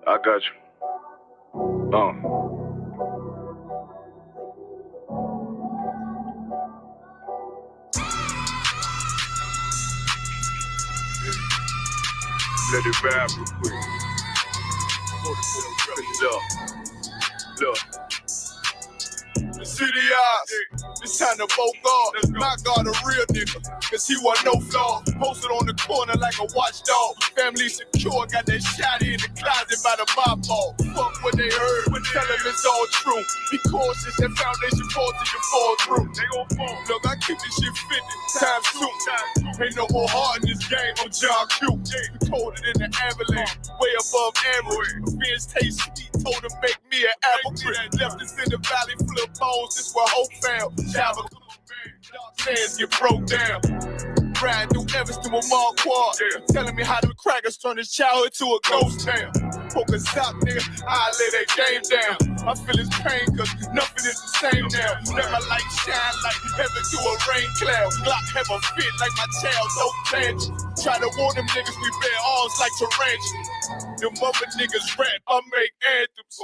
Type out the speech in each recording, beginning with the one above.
I got you. Let it rap real quick. Look. The city eyes, it's time to vote God. My God, a real nigga, cause he wasn't no flaw. Posted on the corner like a watchdog. Family secure, got that shotty in the closet by the mob ball. Fuck what they heard, tell them it's all true. Be cautious, that foundation falls till you fall through. They gon' fall. Look, I keep this shit 50 times 2. Ain't no more heart in this game, I'm John Q. Colder than the avalanche, way above average. Fans taste sweet, told him make me an apple tree. Left us in the valley full of bones, this where hope found. Java, sands get broke down. Riding through Evanston with Mark Quad. Telling me how the crackers turn his childhood to a ghost town. Poke a stop, nigga, I lay that game down. I feel his pain, cause nothing is the same now. Let my light shine like heaven through a rain cloud. Glock have a fit like my child, no bench. Try to warn them niggas, we bear arms like tarantulas. Them other niggas rap, I make anthems.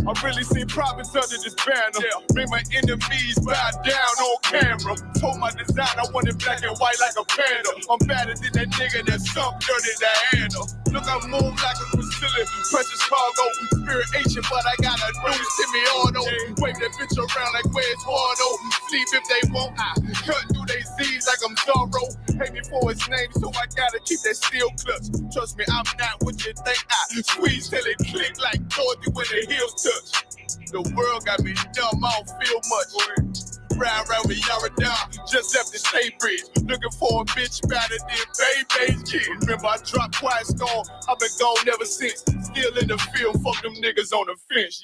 I really seen prophets under this banner. Made my enemies bow down on camera. Told my design I wanted black and white like a panda. I'm better than that nigga that sunk dirty Diana. Look, I move like a Brazilian, precious cargo, spirit ancient, but I got a new semi-auto. Wave that bitch around like where's Wardo. Sleep if they won't, I cut through they Z's like I'm Zorro. Hate me for his name, so I gotta keep that steel clutch. Trust me, I'm not what you think. I squeeze till it click like Dorothy when the heels touch. The world got me dumb, I don't feel much. Ride around with Yaradon, just left the state bridge. Looking for a bitch better than Baby's kid. Remember I dropped Quiet Storm, I've been gone ever since. Still in the field, fuck them niggas on the fence,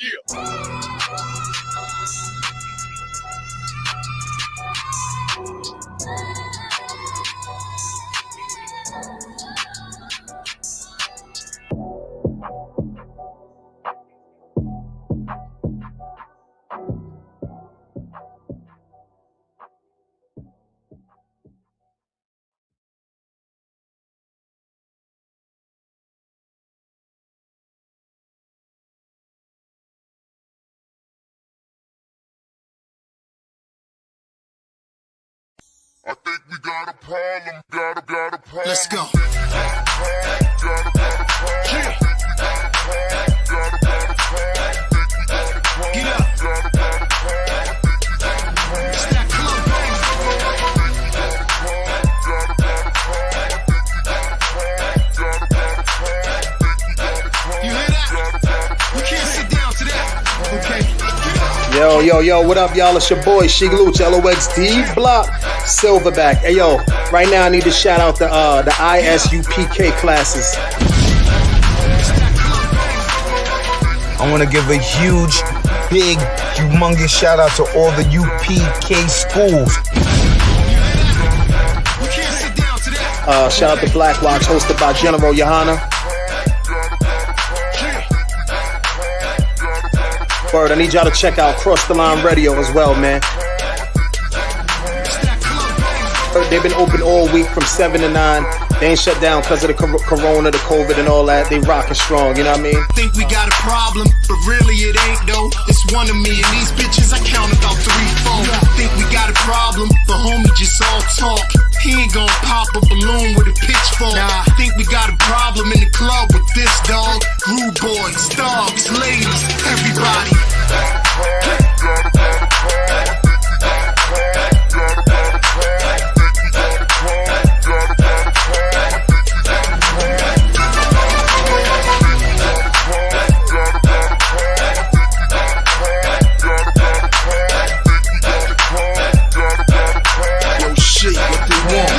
I think we got a problem, got a problem. Let's go. Get up. It's that club, baby. You hear that? We can't sit down to that. Okay. Yo, what up, y'all? It's your boy, Shigaluch, LOXD Block, Silverback. Hey, yo, right now I need to shout out the ISUPK classes. I want to give a huge, big, humongous shout out to all the UPK schools. Shout out to Black Watch, hosted by General Johanna. Word, I need y'all to check out Cross the Line Radio as well, man. They've been open all week from 7 to 9. They ain't shut down because of the corona, the COVID and all that. They rockin' strong, you know what I mean? Think we got a problem, but really it ain't though. It's one of me and these bitches, I count about 3, 4. Think we got a problem, but homie just all talk. He ain't gon' pop a balloon with a pitchfork. Nah, think we got a problem in the club with this dog. Rude boys, dogs, ladies, everybody. Yo, shit, what they want?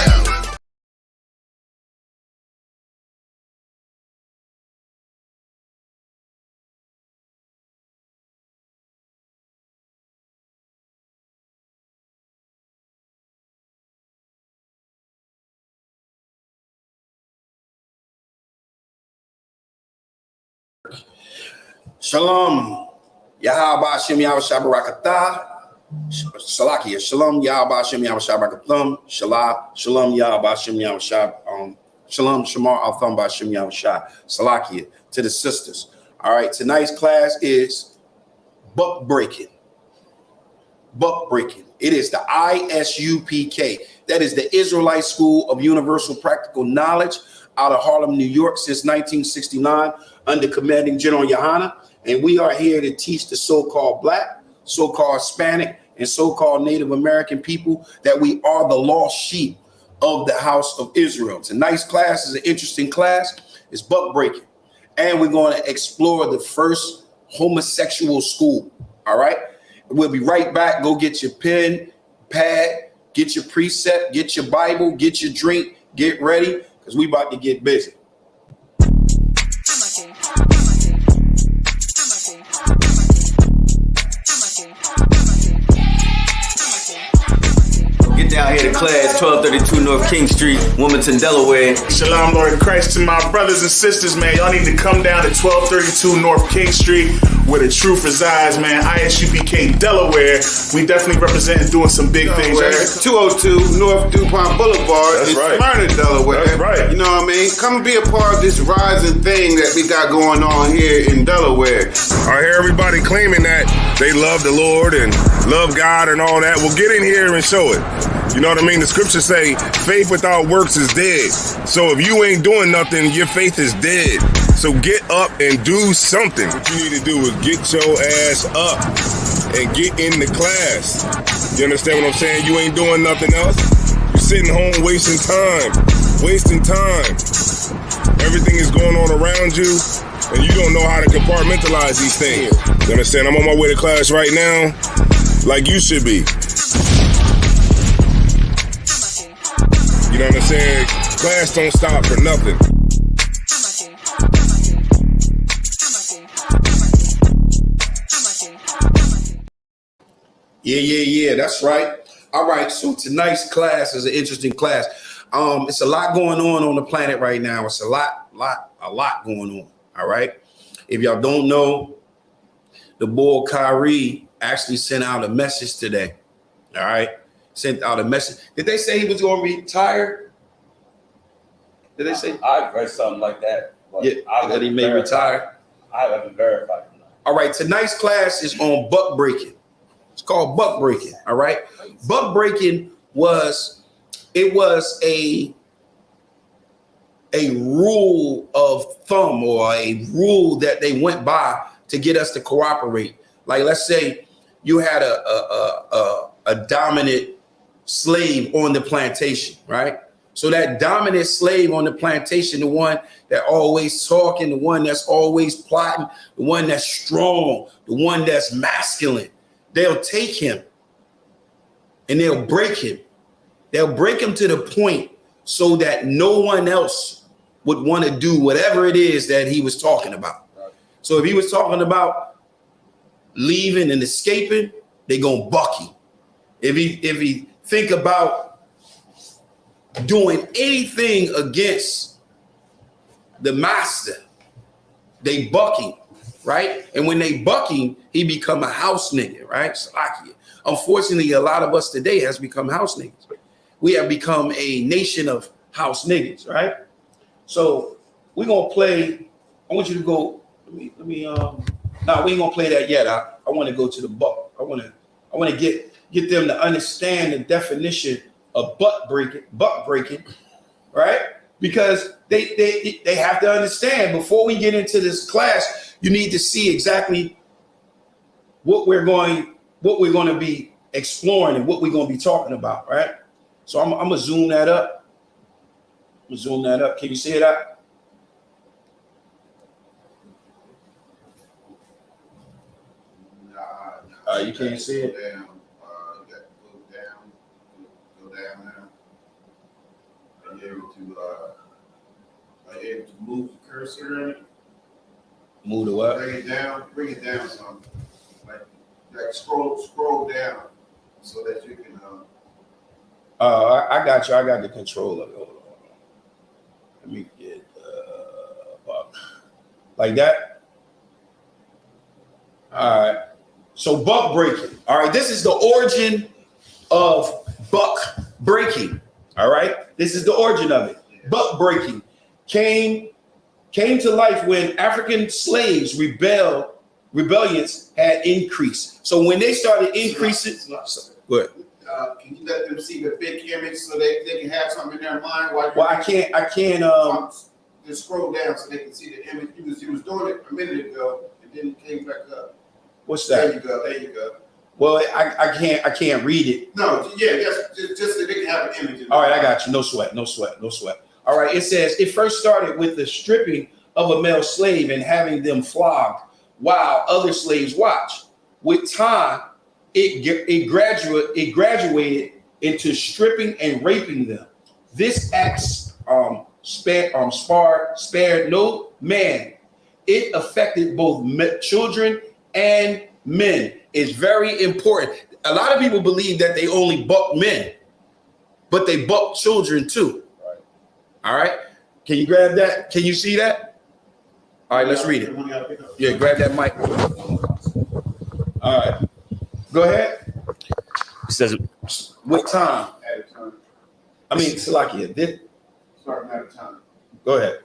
Shalom, Yahaba Shem Yahweh Barakatah, Salakia, Shalom, Yahaba Shem Yahweh Barakathum, Shalom, Yahaba Shem Yahweh Shalom, Shamar Altham Shem Yahweh Salakia, to the sisters. All right, tonight's class is buck breaking. Buck breaking. It is the ISUPK. That is the Israelite School of Universal Practical Knowledge out of Harlem, New York since 1969 under Commanding General Yohana. And we are here to teach the so-called Black, so-called Hispanic, and so-called Native American people that we are the lost sheep of the house of Israel. Tonight's class is an interesting class. It's buck breaking. And we're going to explore the first homosexual school. All right. We'll be right back. Go get your pen, pad, get your precept, get your Bible, get your drink, get ready, because we about to get busy. Get down here to class, 1232 North King Street, Wilmington, Delaware. Shalom, Lord Christ, to my brothers and sisters, man. Y'all need to come down to 1232 North King Street, where the truth resides, man. ISUPK Delaware. We definitely representing doing some big things. Right? 202 North DuPont Boulevard in Smyrna, Delaware. That's right. You know what I mean? Come and be a part of this rising thing that we got going on here in Delaware. I hear everybody claiming that they love the Lord and love God and all that. Well, get in here and show it. You know what I mean? The scriptures say faith without works is dead. So if you ain't doing nothing, your faith is dead. So get up and do something. What you need to do is get your ass up and get in the class. You understand what I'm saying? You ain't doing nothing else. You're sitting home wasting time. Everything is going on around you, and you don't know how to compartmentalize these things. You understand? I'm on my way to class right now, like you should be. You know what I'm saying? Class don't stop for nothing. Yeah, that's right. All right, so tonight's class is an interesting class. It's a lot going on the planet right now. It's a lot going on. All right. If y'all don't know, the boy Kyrie actually sent out a message today. All right. Sent out a message. Did they say he was going to retire? Did they say? I read something like that. Yeah, that he may retire. I haven't verified. All right. Tonight's class is on buck breaking. It's called buck breaking. All right. Buck breaking was a rule of thumb or a rule that they went by to get us to cooperate. Like, let's say you had a dominant slave on the plantation, right? So that dominant slave on the plantation, the one that always talking, the one that's always plotting, the one that's strong, the one that's masculine, they'll take him and they'll break him. They'll break him to the point so that no one else would want to do whatever it is that he was talking about. So if he was talking about leaving and escaping, they gonna buck him. If he think about doing anything against the master, they buck him, right? And when they buck him, he become a house nigga, right? Unfortunately, a lot of us today has become house niggas. We have become a nation of house niggas, right? So we're gonna play. I want you to go. Let me. No, we ain't gonna play that yet. I want to go to the buck. I want to get them to understand the definition of buck breaking, right? Because they have to understand before we get into this class. You need to see exactly what we're going to be exploring and what we're going to be talking about, right? So I'm gonna zoom that up. Can you see it up? You can't see it. You got to go down now. Are you able to move the cursor in it? Move the what? Bring it down some. Like scroll down so that you can. I got you. I got the controller. Hold on. Let me get like that. All right. So buck breaking. All right. This is the origin of buck breaking. All right. This is the origin of it. Buck breaking came came to life when African slaves rebellions had increased. So when they started increasing, go ahead. Can you let them see the big image so they can have something in their mind? Well, I can't. Just scroll down so they can see the image. You was doing it a minute ago, and then it came back up. What's that? There you go. There you go. Well, I can't read it. No, yeah, just so they can have an image. All right, I got you. No sweat. All right, it says it first started with the stripping of a male slave and having them flogged while other slaves watched. With time, it graduated into stripping and raping them. This act spared no man. It affected both children and men. It's very important. A lot of people believe that they only buck men, but they buck children too. Right. All right. Can you grab that? Can you see that? All right, let's read it. Yeah, grab that mic. All right. Go ahead. It says, what time? At a time. I mean, Salakia. Starting at a time. Go ahead.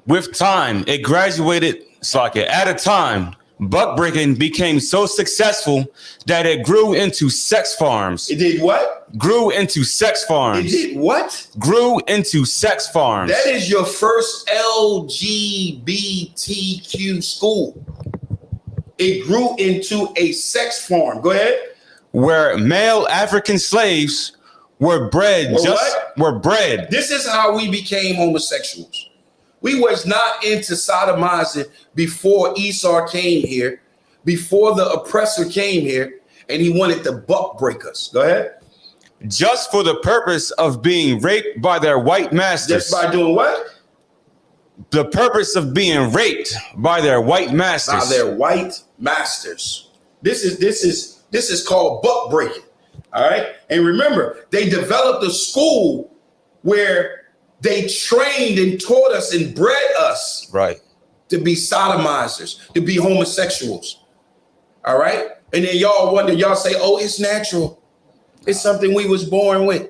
With time, it graduated, Salakia. At a time, buck breaking became so successful that it grew into sex farms. It did what? Grew into sex farms. It did what? Grew into sex farms. That is your first LGBTQ school. It grew into a sex farm. Go ahead. Where male African slaves were bred. Were bred. This is how we became homosexuals. We was not into sodomizing before Esau came here, before the oppressor came here, and he wanted to buck break us. Go ahead. Just for the purpose of being raped by their white masters. Just by doing what? The purpose of being raped by their white masters. By their white masters. This is called buck breaking. All right. And remember, they developed a school where they trained and taught us and bred us to be sodomizers, to be homosexuals. All right. And then y'all wonder, y'all say, oh, it's natural. It's something we was born with.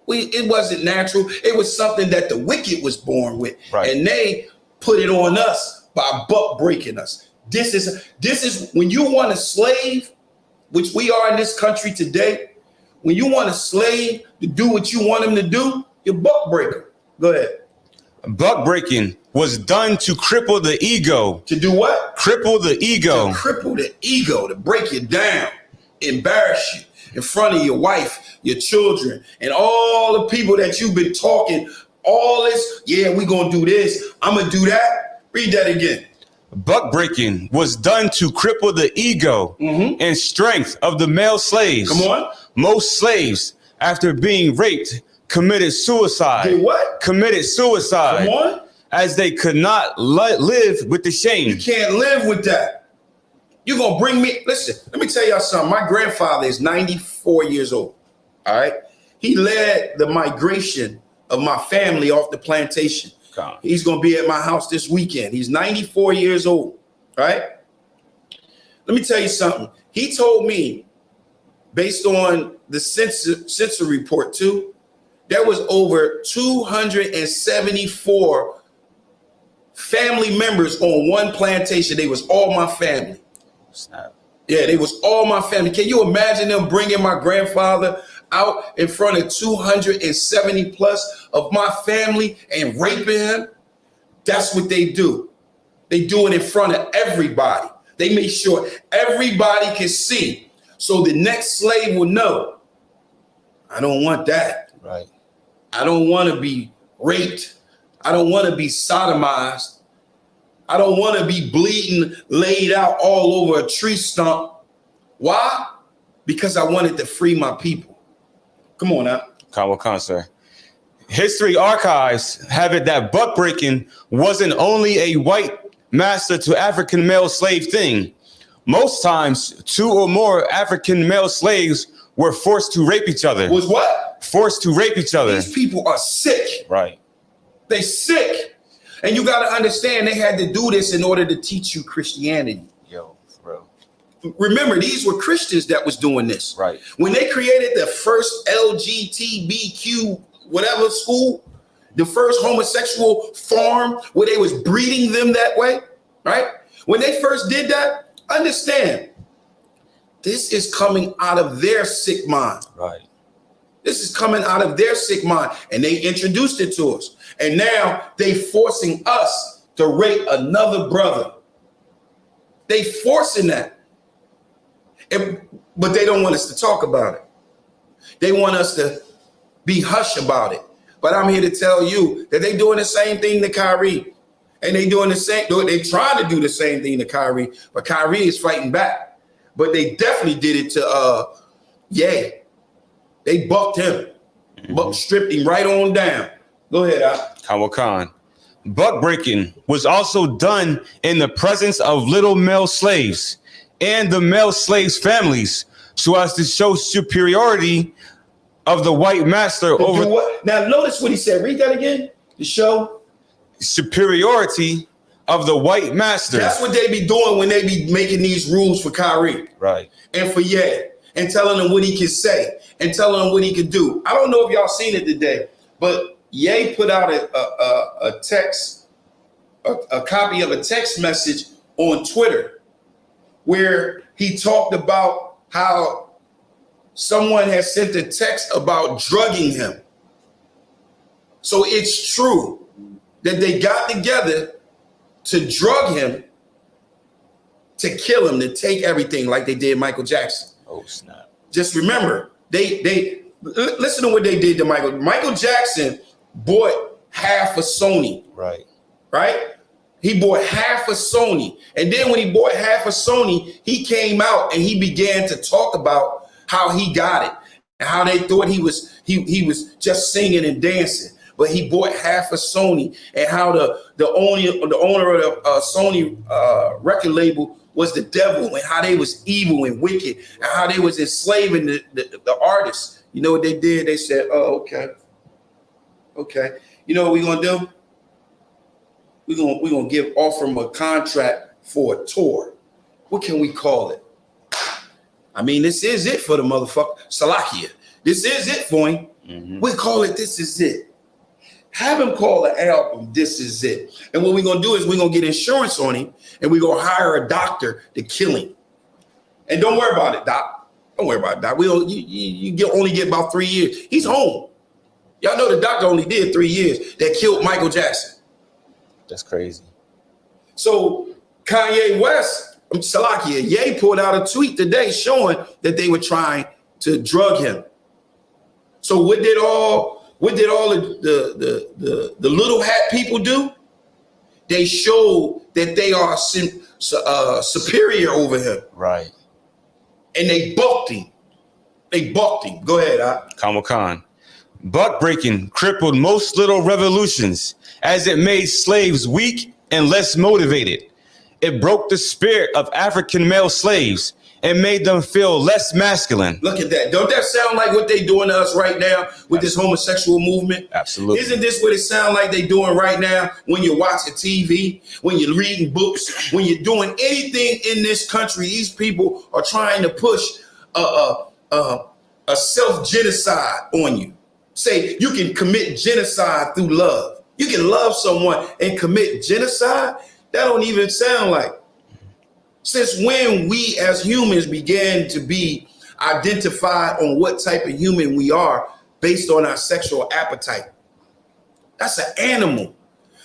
It wasn't natural. It was something that the wicked was born with. Right. And they put it on us by buck breaking us. This is when you want a slave, which we are in this country today. When you want a slave to do what you want him to do, you buck break him. Go ahead. Buck breaking was done to cripple the ego. To do what? Cripple the ego. To cripple the ego, to break you down, embarrass you in front of your wife, your children, and all the people that you've been talking, all this, yeah, we gonna do this, I'm gonna do that. Read that again. Buck breaking was done to cripple the ego and strength of the male slaves. Come on. Most slaves, after being raped, committed suicide. Did what? Committed suicide. Come on. As they could not live with the shame. You can't live with that. You're going to bring me, listen, let me tell y'all something. My grandfather is 94 years old. All right. He led the migration of my family off the plantation. He's going to be at my house this weekend. He's 94 years old. All right. Let me tell you something. He told me, based on the census report too, there was over 274 family members on one plantation. They was all my family. Snap. Yeah, they was all my family. Can you imagine them bringing my grandfather out in front of 270 plus of my family and raping him? That's what they do. They do it in front of everybody. They make sure everybody can see. So the next slave will know, I don't want that. Right. I don't want to be raped. I don't want to be sodomized. I don't want to be bleeding, laid out all over a tree stump. Why? Because I wanted to free my people. Come on now. Come, sir. History archives have it that buck breaking wasn't only a white master to African male slave thing. Most times, two or more African male slaves were forced to rape each other. Was what? Forced to rape each other. These people are sick. Right. They sick. And you got to understand they had to do this in order to teach you Christianity. Yo, bro. Remember, these were Christians that was doing this. Right. When they created the first LGTBQ whatever school, the first homosexual farm where they was breeding them that way, right? When they first did that, understand, this is coming out of their sick mind. Right. This is coming out of their sick mind, and they introduced it to us. And now they forcing us to rape another brother. They forcing that. But they don't want us to talk about it. They want us to be hush about it. But I'm here to tell you that they doing the same thing to Kyrie. And they doing the same, they trying to do the same thing to Kyrie, but Kyrie is fighting back. But they definitely did it to Ye. They bucked him, stripped him right on down. Go ahead, Kawa Khan. Buck breaking was also done in the presence of little male slaves and the male slaves' families, so as to show superiority of the white master over. What? Now notice what he said. Read that again. To show superiority of the white master. That's what they be doing when they be making these rules for Kyrie, right? And for Ye, and telling him what he can say and telling him what he can do. I don't know if y'all seen it today, but Ye put out a text, a copy of a text message on Twitter where he talked about how someone has sent a text about drugging him. So it's true that they got together to drug him, to kill him, to take everything like they did Michael Jackson. Oh, snap. Just remember, they listen to what they did to Michael. Michael Jackson bought half of Sony. Right. He bought half of Sony. And then when he bought half of Sony, he came out and he began to talk about how he got it and how they thought he was just singing and dancing. But he bought half of Sony, and how the owner of the Sony record label was the devil, and how they was evil and wicked, and how they was enslaving the artists. You know what they did? They said, "Oh, okay. You know what we're gonna do? We're gonna offer them a contract for a tour. What can we call it? I mean, this is it for the motherfucker Salakia. This is it for him. Mm-hmm. We call it This Is It. Have him call the album This Is It. And what we're going to do is we're going to get insurance on him, and we're going to hire a doctor to kill him. And don't worry about it, Doc. Don't worry about it, Doc. You only get about 3 years. He's home. Y'all know the doctor only did 3 years that killed Michael Jackson. That's crazy. So Kanye West, Salakia, Ye pulled out a tweet today showing that they were trying to drug him. So what did all the little hat people do? They showed that they are superior over him. Right. And they bucked him. Go ahead, Kamal Khan. Buck breaking crippled most little revolutions as it made slaves weak and less motivated. It broke the spirit of African male slaves and made them feel less masculine. Look at that. Don't that sound like what they doing to us right now with this homosexual movement? Absolutely. Isn't this what it sound like they doing right now when you're watching TV, when you're reading books, when you're doing anything in this country? These people are trying to push a self-genocide on you. Say you can commit genocide through love. You can love someone and commit genocide? That don't even sound like. Since when we as humans began to be identified on what type of human we are based on our sexual appetite? That's an animal.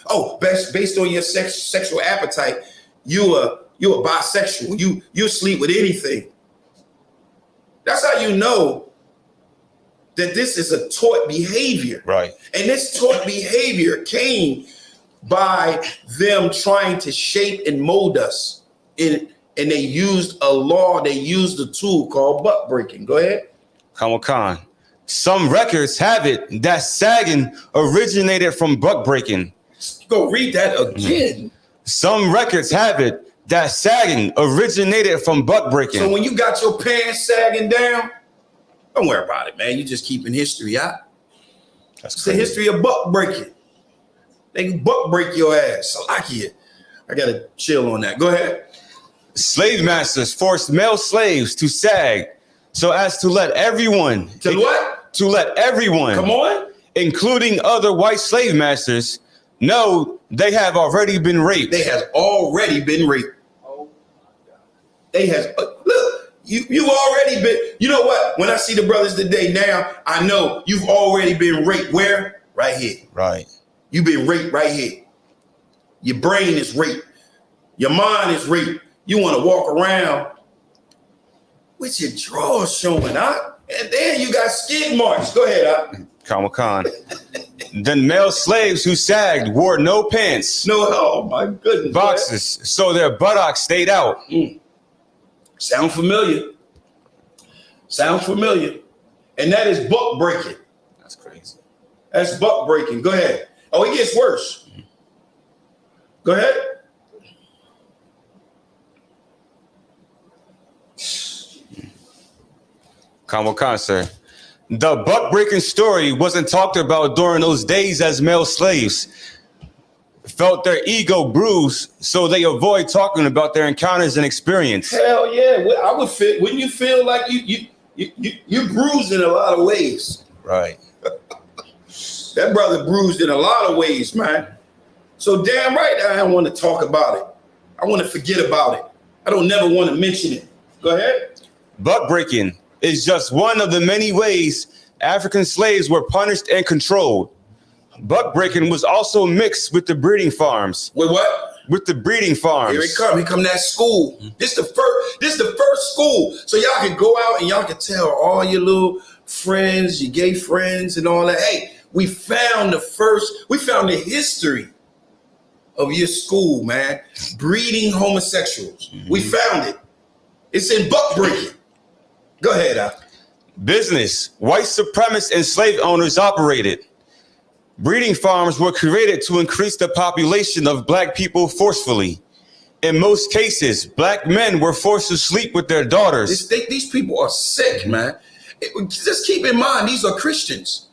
Oh, based on your sexual appetite, you're a bisexual. You sleep with anything. That's how you know that this is a taught behavior. Right. And this taught behavior came by them trying to shape and mold us. And they used a law, they used a tool called buck breaking. Go ahead. Kamal Khan. Some records have it that sagging originated from buck breaking. Go read that again. Some records have it that sagging originated from buck breaking. So when you got your pants sagging down, don't worry about it, man. You just keeping history out. That's it's the history of buck breaking. They can buck break your ass. I like it. I gotta chill on that. Go ahead. Slave masters forced male slaves to sag so as to let everyone. To what? To let everyone. Come on. including other white slave masters, know they have already been raped. They has already been raped. They has look, you've already been. You know what? When I see the brothers today, now I know you've already been raped. Where? Right here. Right. You've been raped right here. Your brain is raped. Your mind is raped. You want to walk around with your drawers showing, huh? And then you got skid marks. Go ahead, huh? Khan. Then male slaves who sagged wore no pants. No, oh my goodness. Boxes, so their buttocks stayed out. Sound familiar? Sounds familiar. And that is buck breaking. That's crazy. That's buck breaking. Go ahead. Oh, it gets worse. Go ahead. Khan, sir. The buck breaking story wasn't talked about during those days as male slaves felt their ego bruised, so they avoid talking about their encounters and experience. Hell yeah. I would feel, wouldn't you feel like you're bruised in a lot of ways? Right. That brother bruised in a lot of ways, man. So damn right I don't want to talk about it. I want to forget about it. I don't never want to mention it. Go ahead. Buck breaking is just one of the many ways African slaves were punished and controlled. Buck breaking was also mixed with the breeding farms. With what? With the breeding farms. Here it come. Here come that school. This the first school. So y'all can go out and y'all can tell all your little friends, your gay friends and all that. Hey, we found the history of your school, man. Breeding homosexuals. We found it. It's in buck breaking. Go ahead, Al. Business. White supremacist and slave owners operated. Breeding farms were created to increase the population of black people forcefully. In most cases, black men were forced to sleep with their daughters. These people are sick, man. Just keep in mind, these are Christians.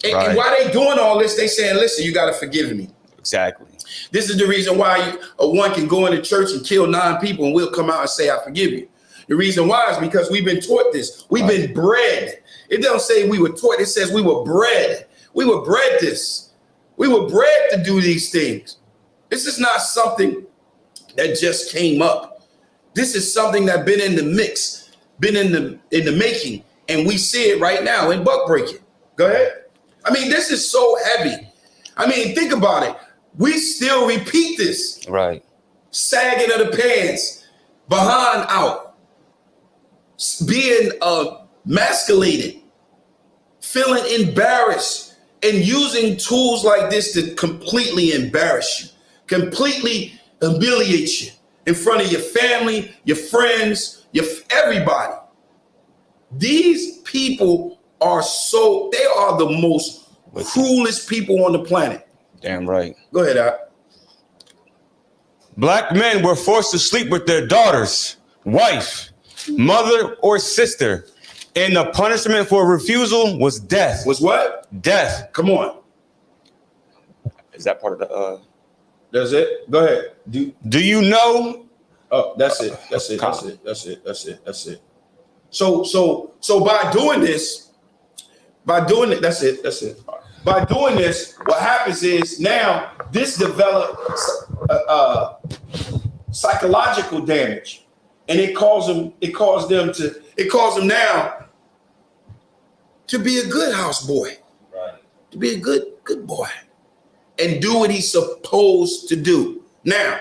And while they doing all this, they saying, listen, you got to forgive me. Exactly. This is the reason why one can go into church and kill 9 people and we'll come out and say, I forgive you. The reason why is because we've been taught this. We've been bred. It doesn't say we were taught. It says we were bred. We were bred this. We were bred to do these things. This is not something that just came up. This is something that's been in the mix, been in the making, and we see it right now in buck breaking. Go ahead. I mean, this is so heavy. I mean, think about it. We still repeat this. Right. Sagging of the pants, behind out, being emasculated, feeling embarrassed, and using tools like this to completely embarrass you, completely humiliate you in front of your family, your friends, everybody. These people are they are the most cruelest people on the planet. Damn right. Go ahead, Al. Black men were forced to sleep with their daughters, wife, mother, or sister. And the punishment for refusal was death. Was what? Death. Come on. Is that part of the That's it? Go ahead. Do you know? Oh, that's it. That's it. That's it. That's it. That's it. That's it. So by doing this, that's it. That's it. By doing this, what happens is now this develops psychological damage, and it caused them now to be a good houseboy, right? To be a good boy, and do what he's supposed to do. Now,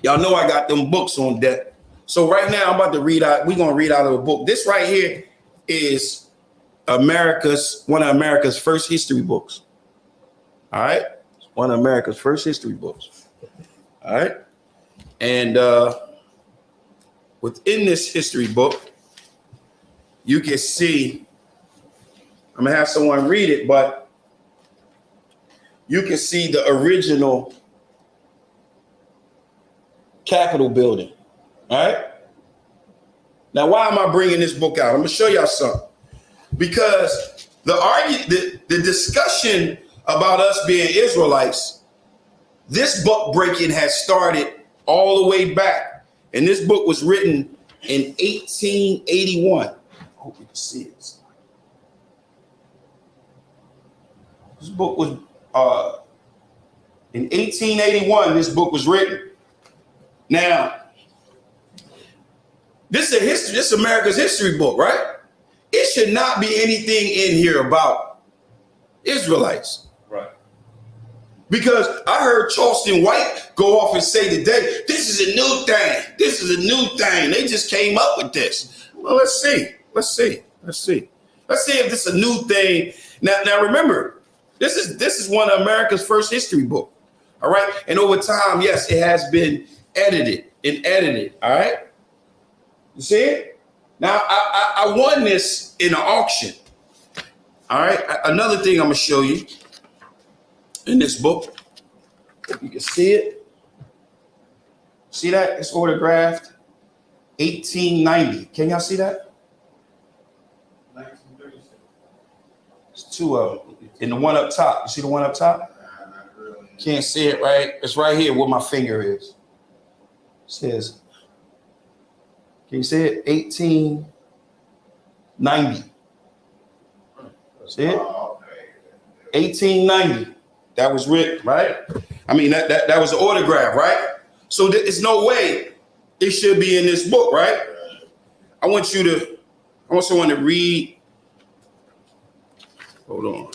y'all know I got them books on deck. So right now I'm about to read out. We're gonna read out of a book. This right here is one of America's first history books. All right, one of America's first history books. All right, and within this history book, you can see. I'm gonna have someone read it, but you can see the original Capitol building. All right. Now, why am I bringing this book out? I'm gonna show y'all something. Because the discussion about us being Israelites, this book breaking has started all the way back, and this book was written in 1881. I hope you can see it. This book was in 1881. This book was written. Now, this is a history. This is America's history book, right? It should not be anything in here about Israelites. Right. Because I heard Charleston White go off and say today, this is a new thing. This is a new thing. They just came up with this. Well, let's see. Let's see if this is a new thing. Now remember, this is one of America's first history book. All right. And over time, yes, it has been edited. All right. You see it? Now I won this in an auction. All right. Another thing I'm gonna show you in this book. If you can see it. See that? It's autographed 1890. Can y'all see that? 1936. It's two of them. And the one up top. You see the one up top? Not really. Can't see it, right? It's right here where my finger is. It says, can you see it? 1890. See it? 1890. That was written, right? I mean, that was the autograph, right? So there's no way it should be in this book, right? I want someone to read. Hold on.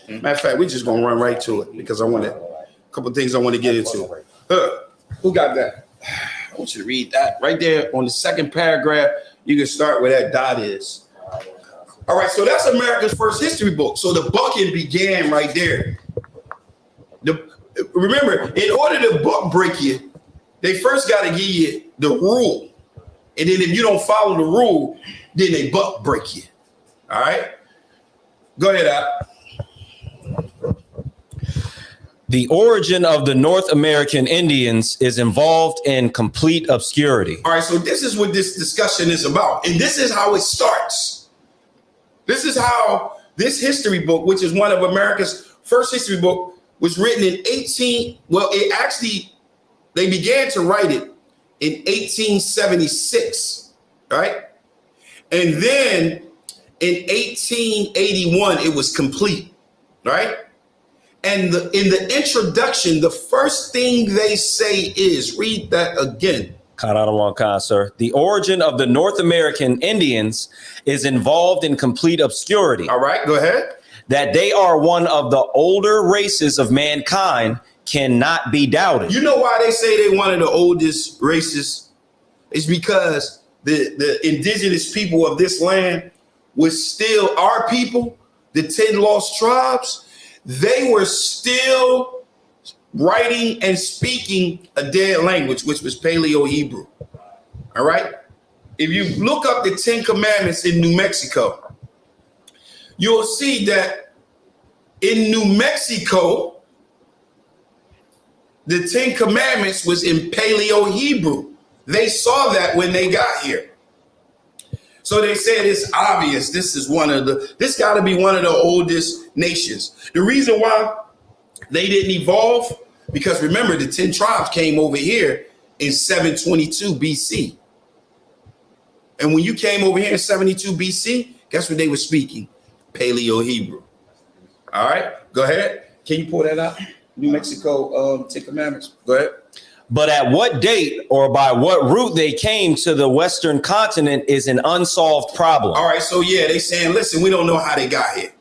Matter of fact, we're just gonna run right to it because I want a couple of things I want to get into. Who got that? I want you to read that right there on the second paragraph. You can start where that dot is. All right, so that's America's first history book. So the bucking began right there. Remember, in order to book break you, they first got to give you the rule. And then if you don't follow the rule, then they buck break you. All right? Go ahead, Al. The origin of the North American Indians is involved in complete obscurity. All right, so this is what this discussion is about. And this is how it starts. This is how this history book, which is one of America's first history book, was written in they began to write it in 1876, right? And then in 1881, it was complete, right? And in the introduction, the first thing they say is, read that again. Sir. The origin of the North American Indians is involved in complete obscurity. All right, go ahead. That they are one of the older races of mankind cannot be doubted. You know why they say they're one of the oldest races? It's because the indigenous people of this land was still our people, the 10 lost tribes. They were still writing and speaking a dead language, which was Paleo-Hebrew. All right? If you look up the 10 Commandments in New Mexico, you'll see that in New Mexico, the 10 Commandments was in Paleo-Hebrew. They saw that when they got here. So they said it's obvious this got to be one of the oldest nations. The reason why they didn't evolve, because remember, the 10 tribes came over here in 722 BC. And when you came over here in 72 BC, guess what they were speaking? Paleo-Hebrew. All right, go ahead. Can you pull that out? New Mexico 10 Commandments. Go ahead. But at what date or by what route they came to the Western continent is an unsolved problem. All right, so yeah, they saying, listen, we don't know how they got here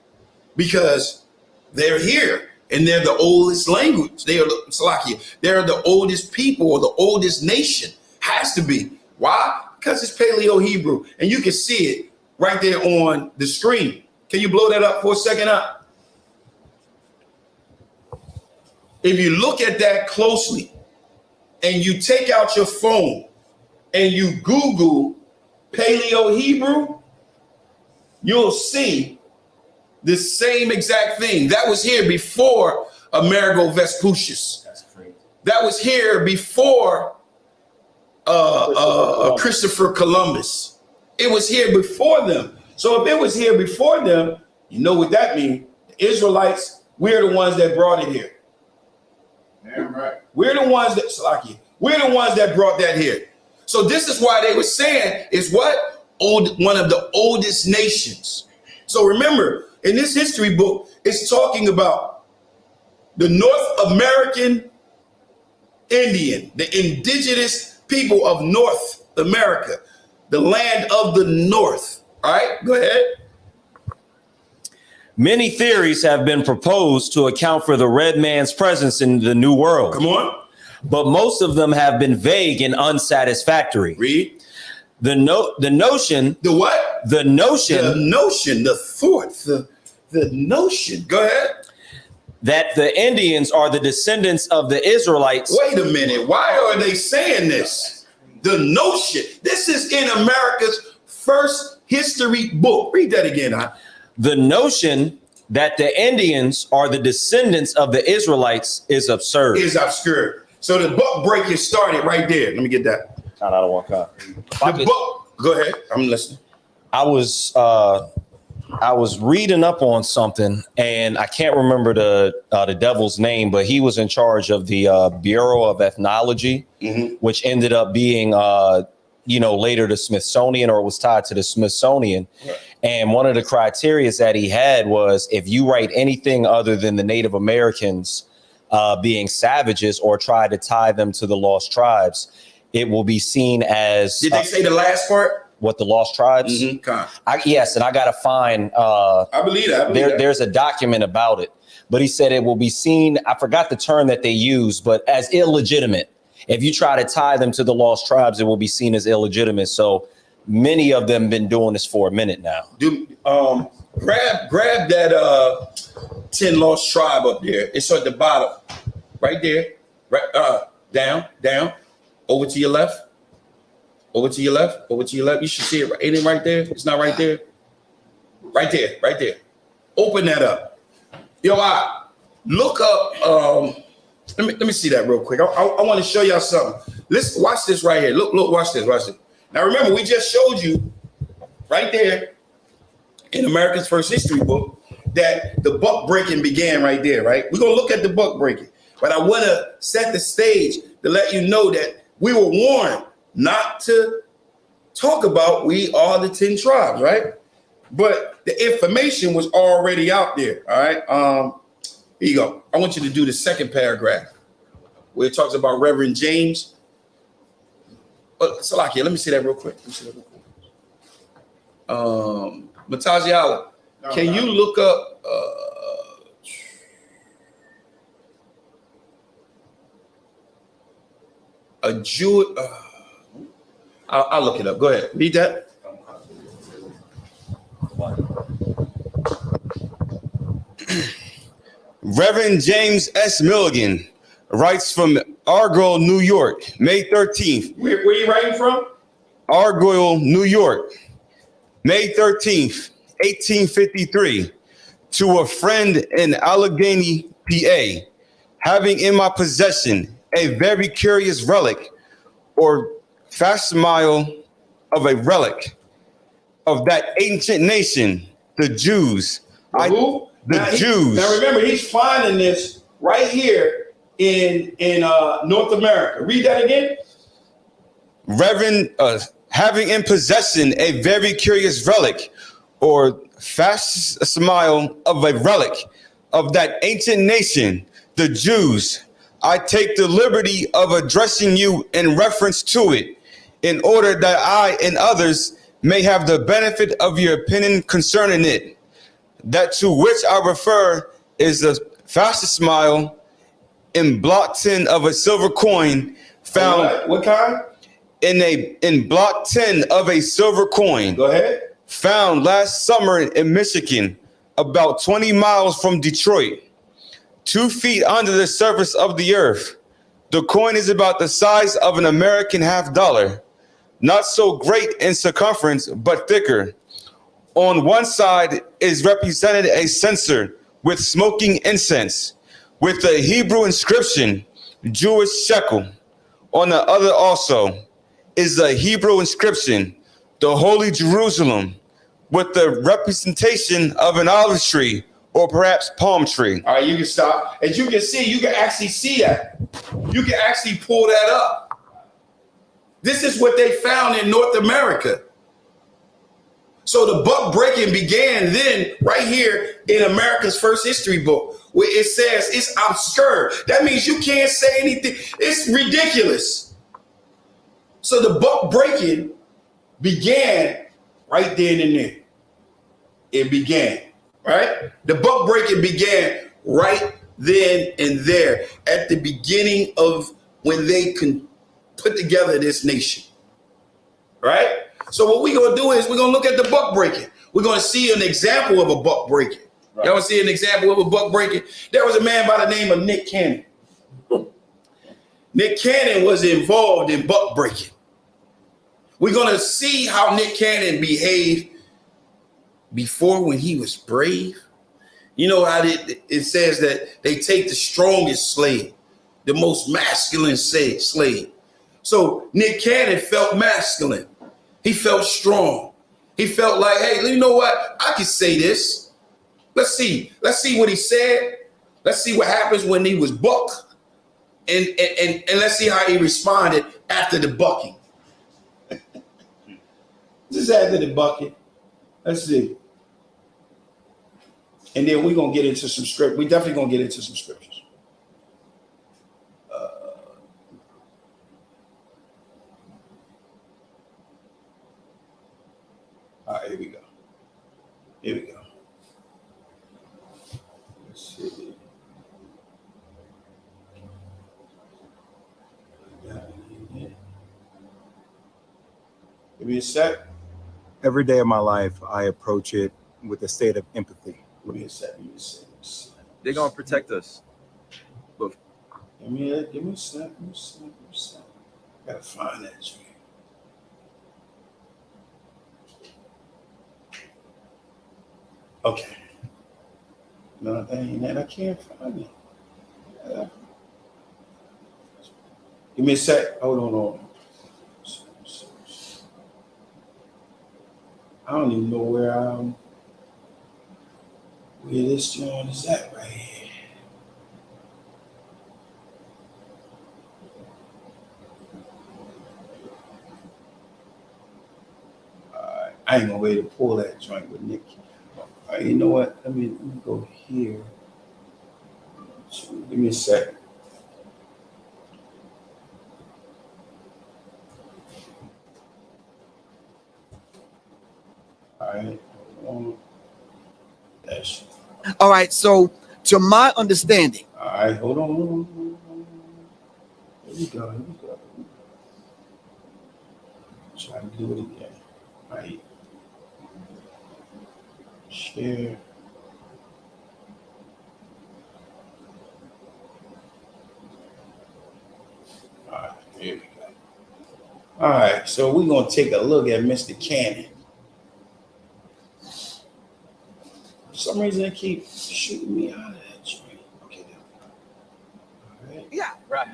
because they're here and they're the oldest language. They're the oldest people or the oldest nation. Has to be. Why? Because it's Paleo-Hebrew, and you can see it right there on the screen. Can you blow that up for a second up? If you look at that closely and you take out your phone and you Google Paleo-Hebrew, you'll see the same exact thing. That was here before Amerigo Vespucius. That's crazy. That was here before Christopher Columbus. It was here before them. So if it was here before them, you know what that means. The Israelites, we're the ones that brought it here. Damn right. We're the ones that brought that here. So this is why they were saying is what? One of the oldest nations. So remember, in this history book, it's talking about the North American Indian, the indigenous people of North America, the land of the North. All right, go ahead. Many theories have been proposed to account for the red man's presence in the New World. Come on. But most of them have been vague and unsatisfactory. Read. The notion. The what? The notion. The notion, the thought, the notion. Go ahead. That the Indians are the descendants of the Israelites. Wait a minute. Why are they saying this? The notion. This is in America's first history book. Read that again, huh? The notion that the Indians are the descendants of the Israelites is absurd. Is absurd. So the book breaking started right there. Let me get that. I don't want to. The book. Go ahead. I'm listening. I was reading up on something, and I can't remember the devil's name, but he was in charge of the Bureau of Ethnology, which ended up being later the Smithsonian, or it was tied to the Smithsonian. Right. And one of the criteria that he had was if you write anything other than the Native Americans being savages or try to tie them to the lost tribes, it will be seen as. Did they say the last part? What, the lost tribes? Yes, and I got to find. I believe that. There's a document about it, but he said it will be seen. I forgot the term that they use, but as illegitimate. If you try to tie them to the lost tribes, it will be seen as illegitimate. So many of them been doing this for a minute now. Grab that 10 lost tribe up there. It's at the bottom, right there. Right, down, over to your left. Over to your left. You should see it. Ain't it right there? It's not right there. Right there. Open that up. Yo, look up. Let me see that real quick. I want to show y'all something. Let's watch this right here. Look, watch this. Now remember, we just showed you right there in America's first history book that the buck breaking began right there, right? We're going to look at the buck breaking, but I want to set the stage to let you know that we were warned not to talk about we are the 10 tribes, right? But the information was already out there, all right? Here you go. I want you to do the second paragraph where it talks about Reverend James. Salakia, let me see that real quick. Mataziala, can you look up a Jew? I'll look it up. Go ahead. Read that. Reverend James S. Milligan writes from Argyle, New York, May 13th. Where are you writing from? Argyle, New York, May 13th, 1853. To a friend in Allegheny, PA, having in my possession a very curious relic or facsimile of a relic of that ancient nation, the Jews. Who? Jews. Now remember, he's finding this right here in North America. Read that again. Reverend, having in possession a very curious relic or facsimile of a relic of that ancient nation, the Jews, I take the liberty of addressing you in reference to it, in order that I and others may have the benefit of your opinion concerning it. That to which I refer is the facsimile in block 10 of a silver coin found. What kind? In block 10 of a silver coin. Go ahead. Found last summer in Michigan, about 20 miles from Detroit, 2 feet under the surface of the earth. The coin is about the size of an American $50, not so great in circumference, but thicker. On one side is represented a censer with smoking incense, with the Hebrew inscription, Jewish shekel. On the other also is the Hebrew inscription, the Holy Jerusalem, with the representation of an olive tree or perhaps palm tree. All right, you can stop. As you can see, you can actually see that. You can actually pull that up. This is what they found in North America. So the buck breaking began then right here in America's first history book, where it says it's obscure. That means you can't say anything. It's ridiculous. So the buck breaking began right then and there. It began, right? The buck breaking began right then and there at the beginning of when they can put together this nation, right? So what we're going to do is we're going to look at the buck breaking. We're going to see an example of a buck breaking. Right. Y'all want to see an example of a buck breaking? There was a man by the name of Nick Cannon. Nick Cannon was involved in buck breaking. We're going to see how Nick Cannon behaved before when he was brave. You know how it says that they take the strongest slave, the most masculine slave. So Nick Cannon felt masculine. He felt strong. He felt like, hey, you know what? I can say this. Let's see what he said. Let's see what happens when he was bucked. And let's see how he responded after the bucking. Just after the bucking. Let's see. And then we're going to get into some script. We definitely going to get into some scriptures. All right, here we go. Here we go. Let's see. Give me a sec. Every day of my life, I approach it with a state of empathy. Give me a sec. They're going to protect us. Give me a sec. Gotta find that tree. Okay. No, that ain't that. I can't find it. Give me a sec. Hold on. I don't even know where this joint is at right here. I ain't gonna wait to pull that joint with Nick. All right, you know what? Let me go here. Give me a sec. All right. All right, so to my understanding. All right, hold on. Here we go. Try to do it again. All right. Share. All right, here we go. All right, so we're going to take a look at Mr. Cannon. For some reason, they keep shooting me out of that tree. Okay, all right. Yeah, right.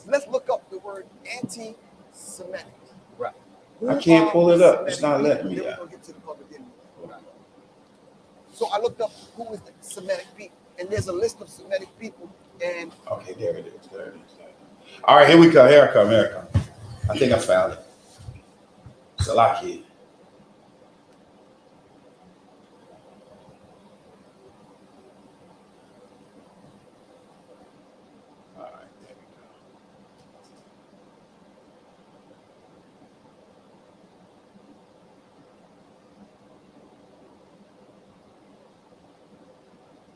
Let's look up the word anti-Semitic. Right. I can't pull it up. It's not letting me out. So I looked up who is the Semitic people, and there's a list of Semitic people. And okay, there it is. All right, here we go. Here I come. I think I found it. It's a lot here. All right, there we go.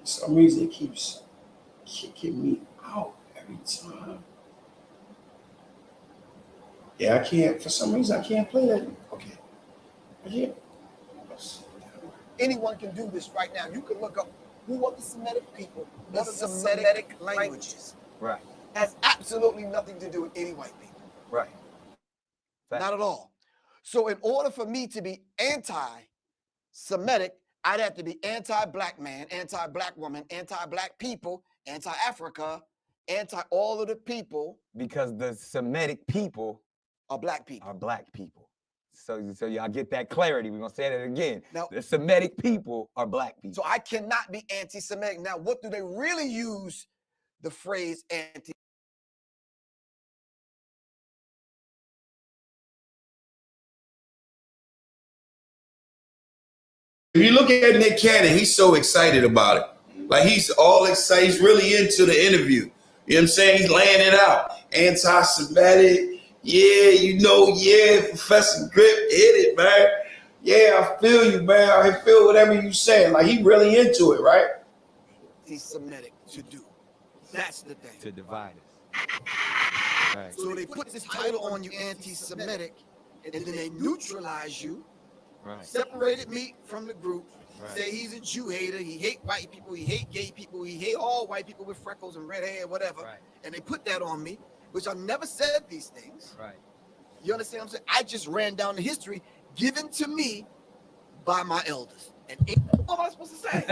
For some reason, it keeps kicking me out every time. Yeah, I can't. For some reason, I can't play that. Okay. I can't. anyone can do this right now. You can look up who are the Semitic people, what are the Semitic languages. Right. Has absolutely nothing to do with any white people. Right. Fact. Not at all. So in order for me to be anti-Semitic, I'd have to be anti-black man, anti-black woman, anti-black people, anti-Africa, anti-all of the people. Because the Semitic people are black people. So y'all get that clarity. We're going to say that again. Now, the Semitic people are black people. So I cannot be anti-Semitic. Now, what do they really use the phrase anti If you look at Nick Cannon, he's so excited about it. Like he's all excited. He's really into the interview. You know what I'm saying? He's laying it out. Anti-Semitic. Yeah, yeah, Professor Grip, hit it, man. Yeah, I feel you, man. I feel whatever you saying. Like he really into it, right? Anti-Semitic to do. That's the thing. To divide us. Right. So they put this title on you, anti-Semitic, and then they neutralize you. Right. Separated me from the group. Right. Say he's a Jew hater. He hate white people. He hate gay people. He hate all white people with freckles and red hair, whatever. Right. And they put that on me, which I never said these things. Right. You understand what I'm saying? I just ran down the history given to me by my elders. And what am I supposed to say?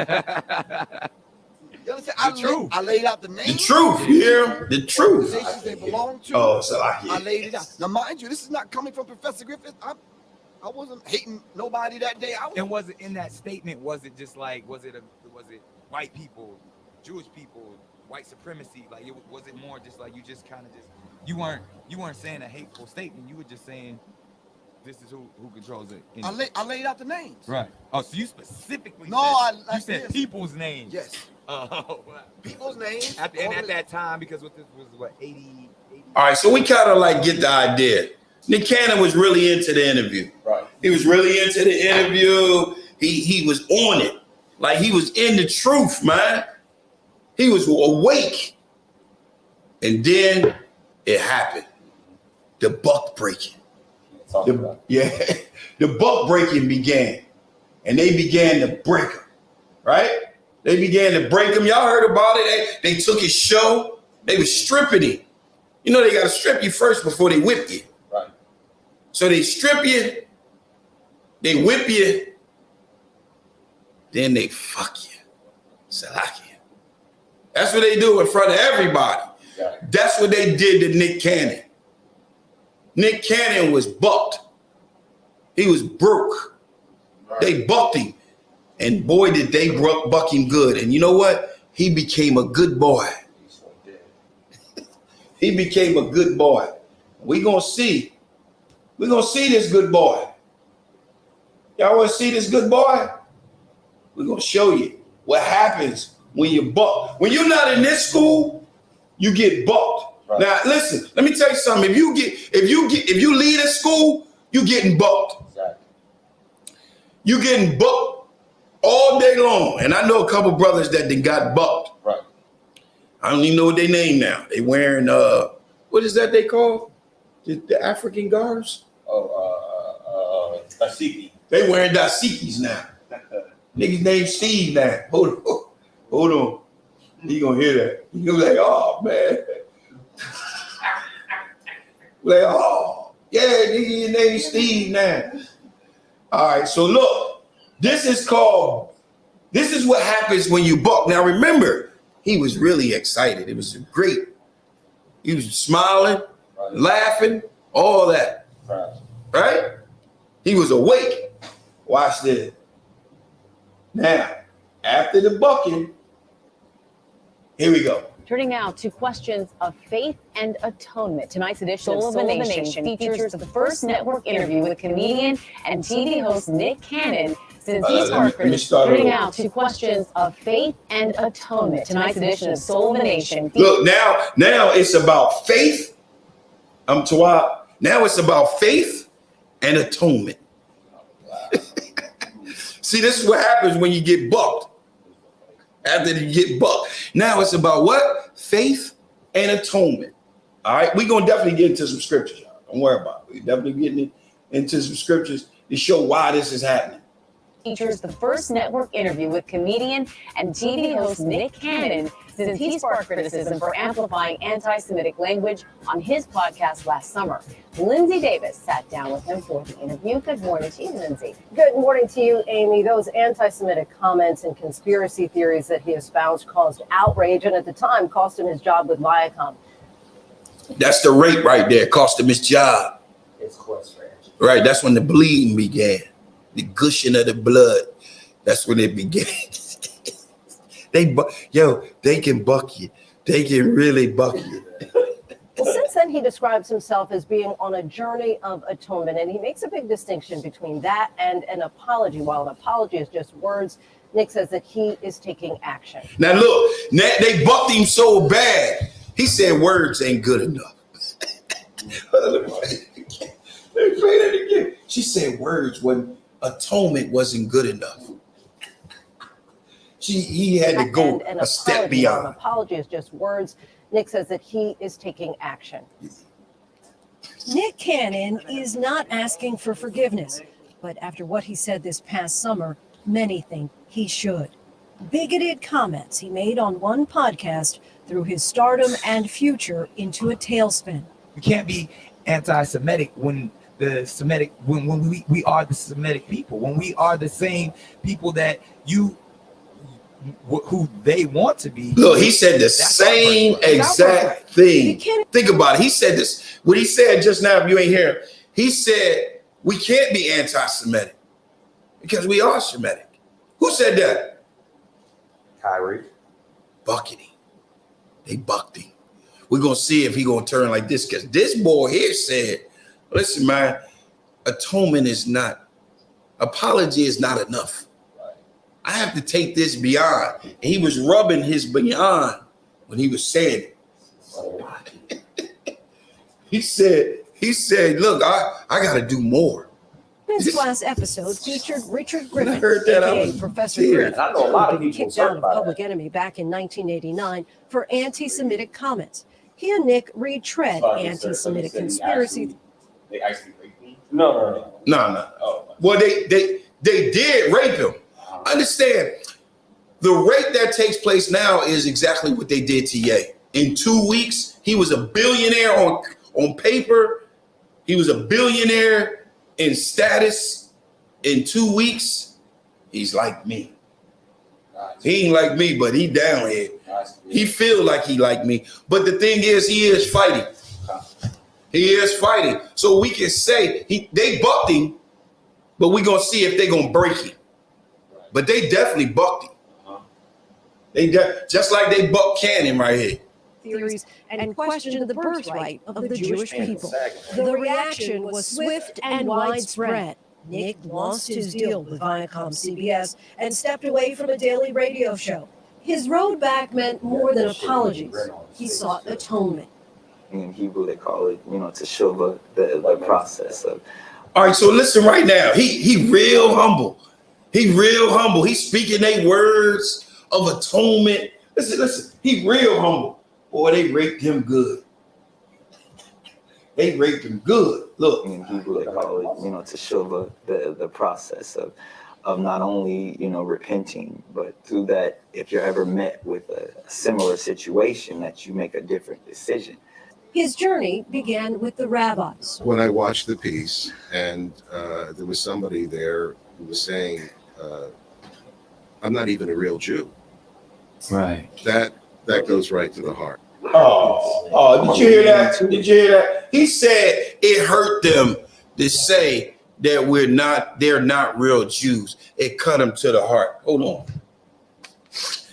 You understand? I laid out the name. The truth, you hear? The truth. Organizations they belong to. Oh, so I laid it out. Now, mind you, this is not coming from Professor Griffith. I wasn't hating nobody that day. And was it in that statement? Was it just like was it white people, Jewish people, white supremacy? Like was it more just like you just kind of just you weren't saying a hateful statement. You were just saying this is who controls it. I laid out the names. Right. Oh, so you specifically you said people's names. Yes. Oh, people's names. At that time, because this was 80. All right, so we kind of like get the idea. Nick Cannon was really into the interview. Right. He was really into the interview. He was on it. Like he was in the truth, man. He was awake. And then it happened. The buck breaking. The buck breaking began. And they began to break him. Right? They began to break him. Y'all heard about it. They took his show. They was stripping him. You know they got to strip you first before they whip you. Right. So they strip you, they whip you, then they fuck you. Salaki. That's what they do in front of everybody. Yeah. That's what they did to Nick Cannon. Nick Cannon was bucked. He was broke. Right. They bucked him. And boy, did they buck him good. And you know what? He became a good boy. He became a good boy. We're going to see this good boy. Y'all want to see this good boy? We're going to show you what happens when you buck. When you're not in this school, you get bucked. Right. Now, listen, let me tell you something. If you leave this school, you're getting bucked. Exactly. You're getting bucked all day long. And I know a couple brothers that they got bucked. Right. I don't even know what they name now. They wearing what is that they call? The African garbs? Dasiki. They wearing dasikis now. Niggas named Steve now. Hold on. He gonna hear that. He gonna be like, oh man. Like, oh, yeah, nigga, your name Steve now. All right, so look, this is what happens when you buck. Now remember, he was really excited. It was great. He was smiling, laughing, all that. Right? He was awake. Watch this. Now, after the bucking, here we go. Turning now to questions of faith and atonement. Tonight's edition of Soul of a Nation features the first network interview with comedian and TV host Nick Cannon since he's Hartford. Turning now to questions of faith and atonement. Tonight's edition of Soul of a Nation. Look, now it's about faith. Now it's about faith and atonement. See, this is what happens when you get bucked. After you get bucked. Now it's about what? Faith and atonement. All right, we're going to definitely get into some scriptures. Y'all. Don't worry about it. We're definitely getting into some scriptures to show why this is happening. Features the first network interview with comedian and TV host Nick Cannon since he sparked criticism for amplifying anti-Semitic language on his podcast last summer. Lindsay Davis sat down with him for the interview. Good morning to you, Lindsay. Good morning to you, Amy. Those anti-Semitic comments and conspiracy theories that he espoused caused outrage and at the time cost him his job with Viacom. That's the rape right there. Cost him his job. It's course, right. That's when the bleeding began. The gushing of the blood. That's when it began. They can buck you. They can really buck you. Well, since then, then he describes himself as being on a journey of atonement. And he makes a big distinction between that and an apology. While an apology is just words, Nick says that he is taking action. Now look, they bucked him so bad. He said words ain't good enough. Let me play that again. She said words when atonement wasn't good enough. He had to go a step beyond. An apology is just words. Nick says that he is taking action. Nick Cannon is not asking for forgiveness, but after what he said this past summer, many think he should. Bigoted comments he made on one podcast threw his stardom and future into a tailspin. We can't be anti-Semitic when the Semitic when we are the Semitic people, when we are the same people that who they want to be. Look, he said the same exact thing. Think about it. He said this. What he said just now, if you ain't here, he said we can't be anti-Semitic because we are Semitic. Who said that? Kyrie. Bucking him. They bucked him. We're going to see if he going to turn like this, because this boy here said, listen, man, atonement is not, apology is not enough. I have to take this beyond. And he was rubbing his beyond when he was saying it. He said, look, I got to do more. This last episode featured Richard Griffin, heard that, aka Professor Griffin, I know a lot of who people kicked out of about Public Enemy back in 1989 for anti-Semitic comments. He and Nick retread anti-Semitic conspiracy. They actually raped me? No. Oh. Well, they did rape him. Understand, the rape that takes place now is exactly what they did to Ye. In 2 weeks, he was a billionaire on paper. He was a billionaire in status. In 2 weeks, he's like me. He ain't like me, but he down here. He feel like he like me. But the thing is, he is fighting. He is fighting. So we can say they bucked him, but we're going to see if they're going to break him. But they definitely bucked him. They just like they bucked Cannon right here. Theories and questioned the birthright of the Jewish people. The reaction was swift and widespread. Nick lost his deal with Viacom CBS and stepped away from a daily radio show. His road back meant more than apologies. He sought atonement. In Hebrew, they call it, teshuvah, the process of. All right, so listen right now. He real humble. He real humble. He's speaking their words of atonement. Listen. He real humble. Boy, they raped him good. They raped him good. Look. In Hebrew, they call it, teshuvah, the process of not only, repenting, but through that, if you're ever met with a similar situation, that you make a different decision. His journey began with the rabbis. When I watched the piece, and there was somebody there who was saying, I'm not even a real Jew. Right. That goes right to the heart. Oh, did you hear that? Did you hear that? He said it hurt them to say that they're not real Jews. It cut them to the heart. Hold on.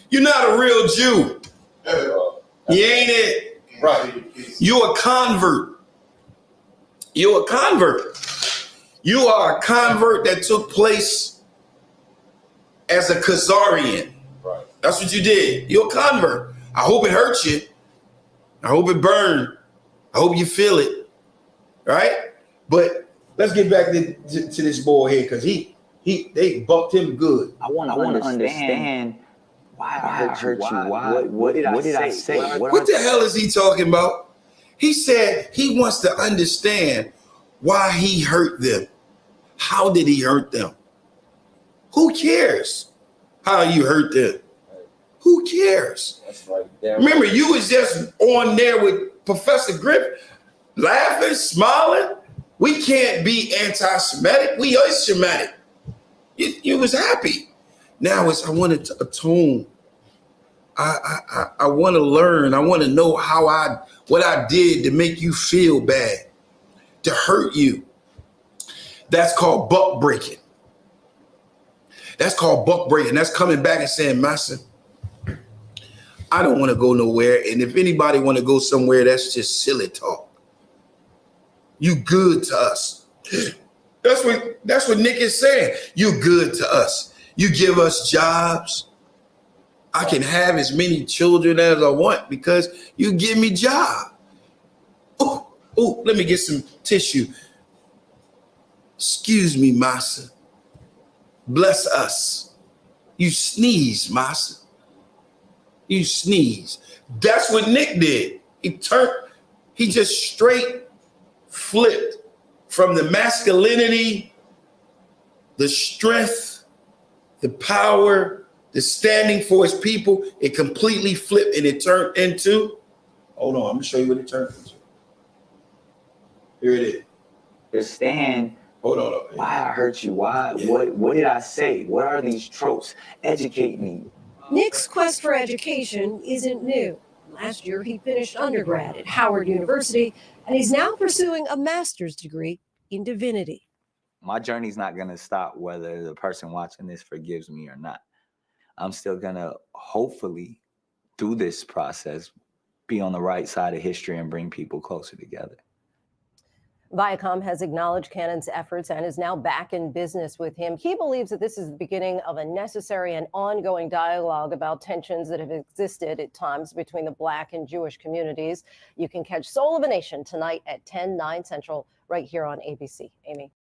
You're not a real Jew. You ain't it. Right. You're a convert. You're a convert. You are a convert that took place as a Khazarian. Right. That's what you did. You're a convert. I hope it hurts you. I hope it burned. I hope you feel it. Right? But let's get back to this boy here, because they bucked him good. I want to understand why I hurt you. Why? What did I say? What the hell is he talking about? He said he wants to understand why he hurt them. How did he hurt them? Who cares how you hurt them? Who cares? That's right. Remember, you was just on there with Professor Griffin, laughing, smiling. We can't be anti-Semitic. We are Semitic. You was happy. Now I wanted to atone. I want to learn. I want to know what I did to make you feel bad, to hurt you. That's called buck breaking. That's called buck breaking. That's coming back and saying, Master, I don't want to go nowhere. And if anybody want to go somewhere, that's just silly talk. You good to us. That's what Nick is saying. You good to us. You give us jobs. I can have as many children as I want because you give me job. Oh, let me get some tissue. Excuse me, Massa. Bless us. You sneeze, Massa. You sneeze. That's what Nick did. He just straight flipped from the masculinity, the strength, the power, the standing for his people. It completely flipped and it turned into, hold on, I'm gonna show you what it turned into. Here it is. Understand. Hold on. Why I hurt you? Why? Yeah. What did I say? What are these tropes? Educate me. Nick's quest for education isn't new. Last year, he finished undergrad at Howard University, and he's now pursuing a master's degree in divinity. My journey's not going to stop whether the person watching this forgives me or not. I'm still going to, hopefully, through this process, be on the right side of history and bring people closer together. Viacom has acknowledged Cannon's efforts and is now back in business with him. He believes that this is the beginning of a necessary and ongoing dialogue about tensions that have existed at times between the Black and Jewish communities. You can catch Soul of a Nation tonight at 10/9 Central right here on ABC. Amy.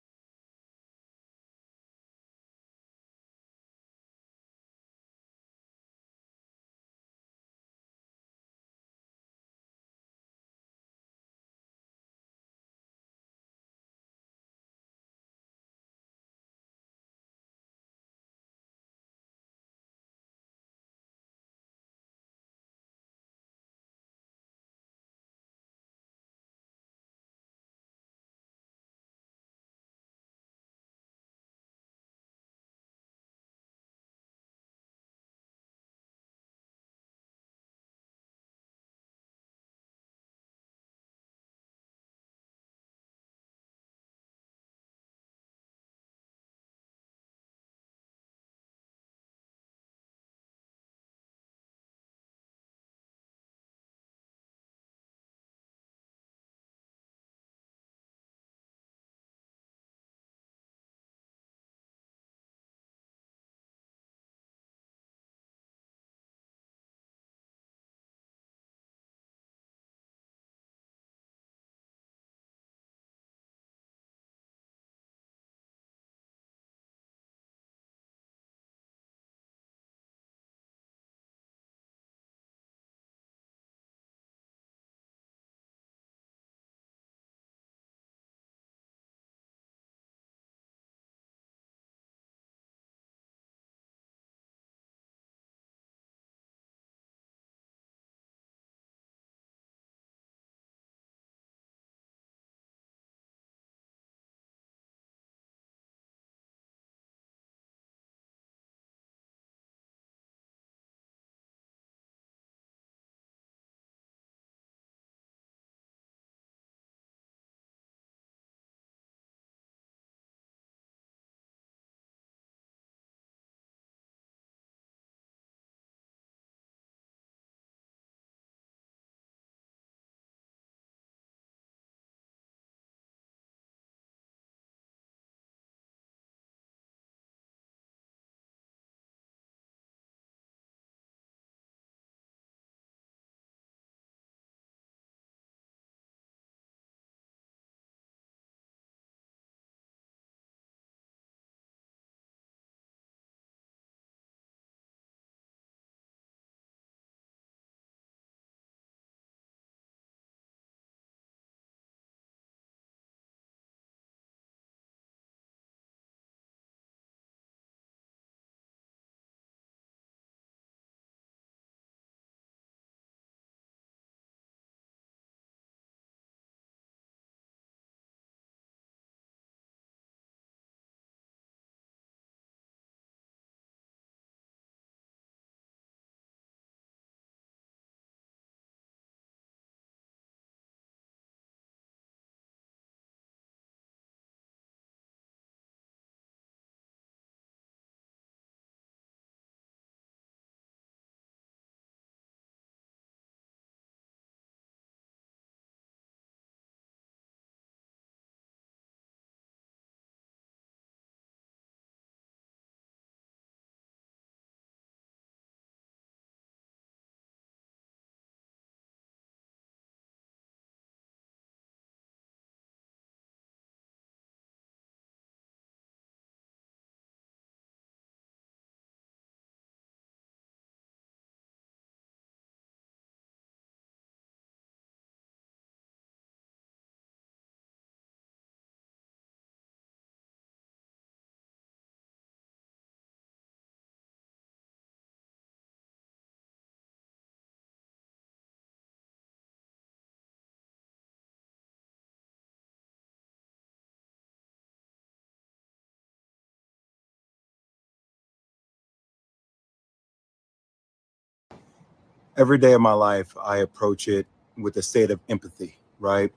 every day of my life, I approach it with a state of empathy, right?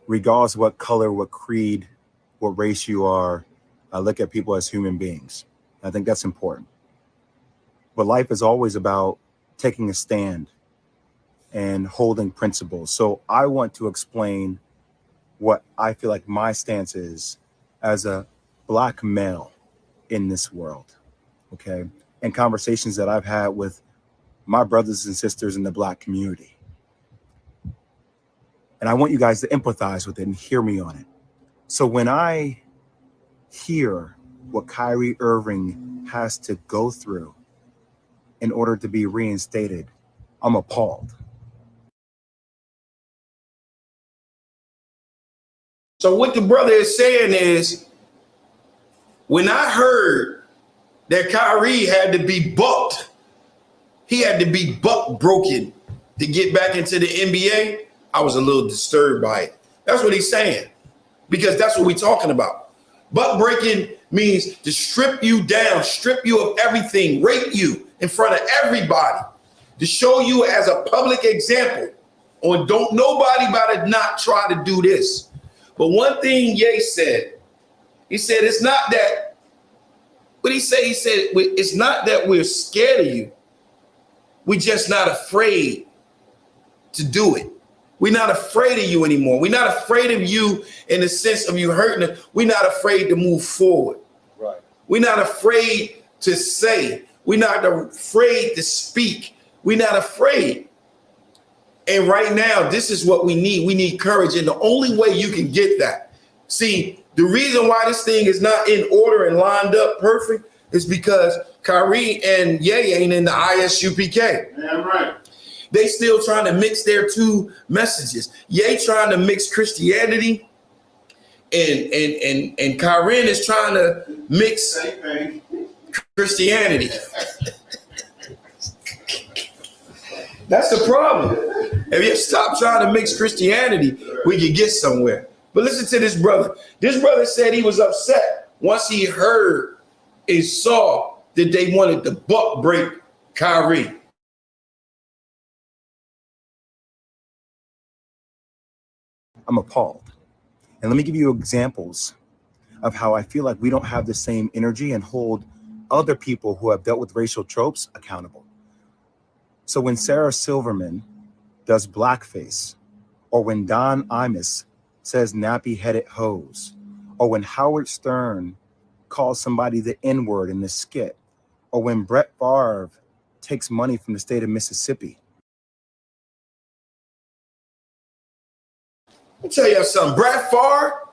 Regardless of what color, what creed, what race you are, I look at people as human beings. I think that's important. But life is always about taking a stand and holding principles. So I want to explain what I feel like my stance is as a Black male in this world, okay? And conversations that I've had with my brothers and sisters in the Black community. And I want you guys to empathize with it and hear me on it. So when I hear what Kyrie Irving has to go through in order to be reinstated, I'm appalled. So what the brother is saying is, when I heard that Kyrie had to be bucked, he had to be buck broken to get back into the NBA, I was a little disturbed by it. That's what he's saying, because that's what we're talking about. Buck breaking means to strip you down, strip you of everything, rape you in front of everybody, to show you as a public example on don't nobody about to not try to do this. But one thing Ye said, he said, it's not that, what he said? He said, it's not that we're scared of you. We're just not afraid to do it. We're not afraid of you anymore. We're not afraid of you in the sense of you hurting us. We're not afraid to move forward. Right. We're not afraid to say. We're not afraid to speak. We're not afraid. And right now, this is what we need. We need courage. And the only way you can get that, see, the reason why this thing is not in order and lined up perfect is because Kyrie and Ye ain't in the ISUPK. Damn right. They still trying to mix their two messages. Ye trying to mix Christianity, and Kyrie is trying to mix Christianity. That's the problem. If you stop trying to mix Christianity, we could get somewhere. But listen to this brother. This brother said he was upset once he heard and saw that they wanted to buck break Kyrie. I'm appalled. And let me give you examples of how I feel like we don't have the same energy and hold other people who have dealt with racial tropes accountable. So when Sarah Silverman does blackface, or when Don Imus says nappy-headed hoes, or when Howard Stern calls somebody the N-word in the skit, or when Brett Favre takes money from the state of Mississippi. Let me tell you something. Brett Favre,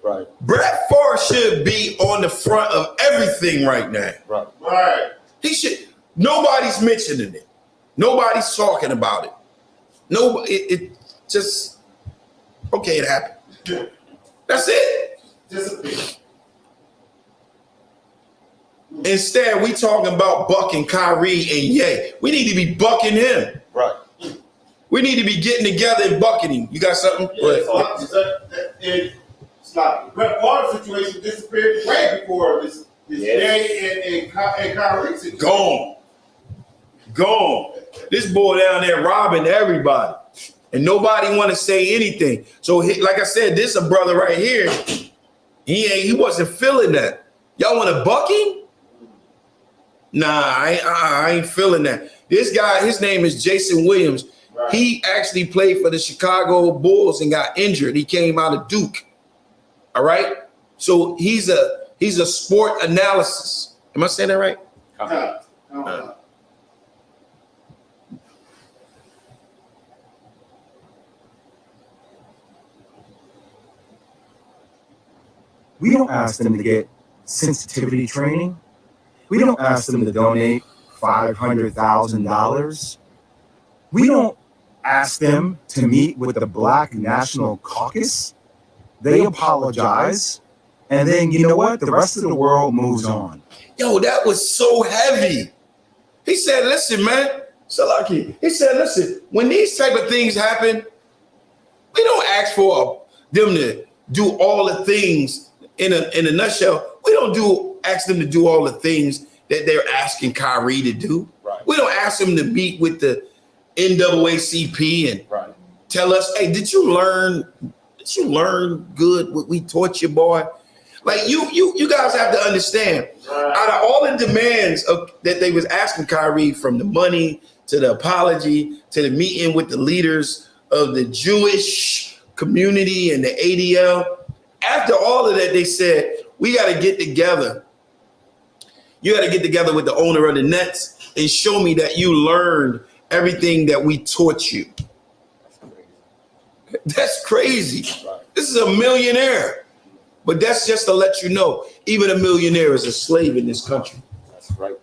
right? Brett Favre should be on the front of everything right now. Right. Right. He should. Nobody's mentioning it. Nobody's talking about it. Nobody. It just okay. It happened. That's it. Instead, we talking about bucking Kyrie and Ye. We need to be bucking him. Right. We need to be getting together and bucking him. You got something? It's like Brett Favre's situation disappeared way before this Ye and Kyrie situation. Gone. This boy down there robbing everybody, and nobody want to say anything. So, like I said, this a brother right here. He wasn't feeling that. Y'all want to buck him? Nah, I ain't feeling that. This guy, his name is Jason Williams. Right. He actually played for the Chicago Bulls and got injured. He came out of Duke. All right. So he's a sport analysis. Am I saying that right? We don't ask them to get sensitivity training. We don't ask them to donate $500,000. We don't ask them to meet with the Black National Caucus. They apologize. And then, you know what? The rest of the world moves on. Yo, that was so heavy. He said, listen, man, Salaki. He said, listen, when these type of things happen, we don't ask for them to do all the things in a nutshell. We don't ask them to do all the things that they're asking Kyrie to do. Right. We don't ask them to meet with the NAACP and tell us, hey, did you learn good what we taught you, boy? Like you guys have to understand, out of all the demands that they was asking Kyrie, from the money to the apology to the meeting with the leaders of the Jewish community and the ADL, after all of that, they said, we got to get together. You got to get together with the owner of the Nets and show me that you learned everything that we taught you. That's crazy. This is a millionaire. But that's just to let you know, even a millionaire is a slave in this country. That's right.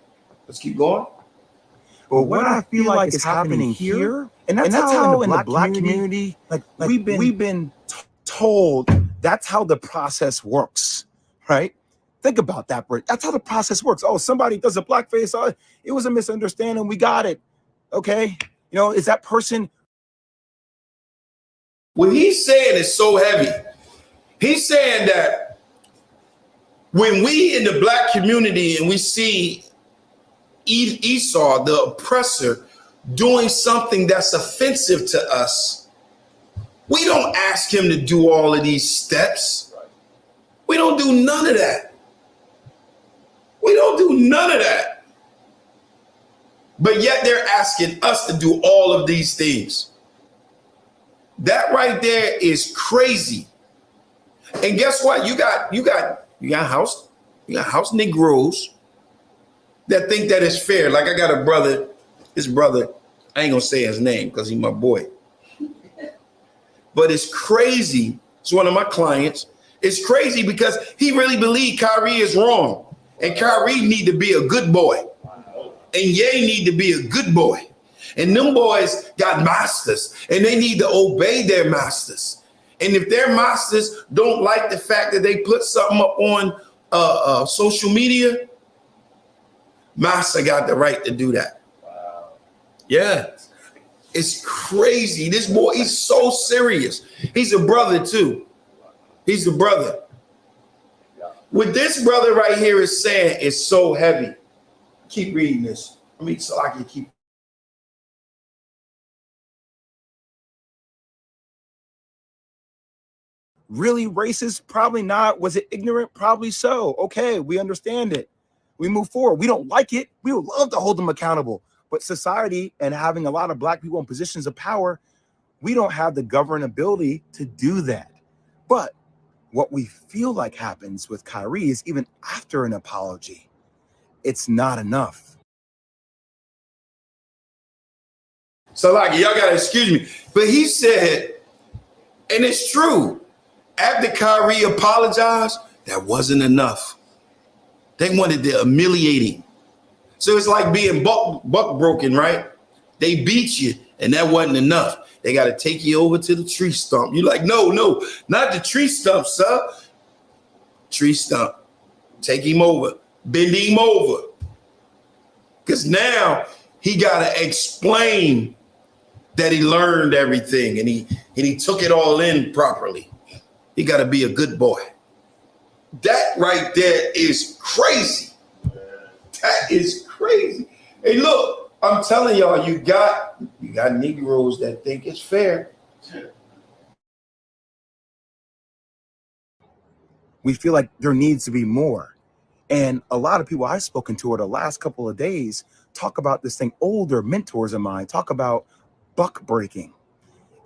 Let's keep going. Well, what I feel like is happening here, and that's how in the black community, like we've been told that's how the process works, right? Think about that, Britt. That's how the process works. Oh, somebody does a blackface. Oh, it was a misunderstanding. We got it. Okay. You know, is that person? What he's saying is so heavy. He's saying that when we in the black community and we see Esau, the oppressor, doing something that's offensive to us, we don't ask him to do all of these steps. We don't do none of that. We don't do none of that. But yet they're asking us to do all of these things. That right there is crazy. And guess what? You got house Negroes that think that it's fair. Like I got a brother, his brother, I ain't gonna say his name because he's my boy. But it's crazy. It's one of my clients. It's crazy because he really believed Kyrie is wrong. And Kyrie need to be a good boy. And Ye need to be a good boy. And them boys got masters and they need to obey their masters. And if their masters don't like the fact that they put something up on social media, master got the right to do that. Wow. Yeah. It's crazy. This boy, he's so serious. He's a brother too. He's a brother. What this brother right here is saying is so heavy. Keep reading this. So I can keep. Really racist? Probably not. Was it ignorant? Probably so. Okay, we understand it. We move forward. We don't like it. We would love to hold them accountable. But society and having a lot of black people in positions of power, we don't have the governability to do that. But what we feel like happens with Kyrie is even after an apology, it's not enough. So like, y'all gotta excuse me, but he said, and it's true, after Kyrie apologized, that wasn't enough. They wanted to humiliate him. So it's like being buck broken, right? They beat you and that wasn't enough. They got to take you over to the tree stump. You're like, no, not the tree stump, sir. Tree stump. Take him over. Bend him over. Because now he got to explain that he learned everything and he took it all in properly. He got to be a good boy. That right there is crazy. That is crazy. Hey, look, I'm telling y'all, you got Negroes that think it's fair. We feel like there needs to be more. And a lot of people I've spoken to over the last couple of days talk about this thing. Older mentors of mine talk about buck breaking.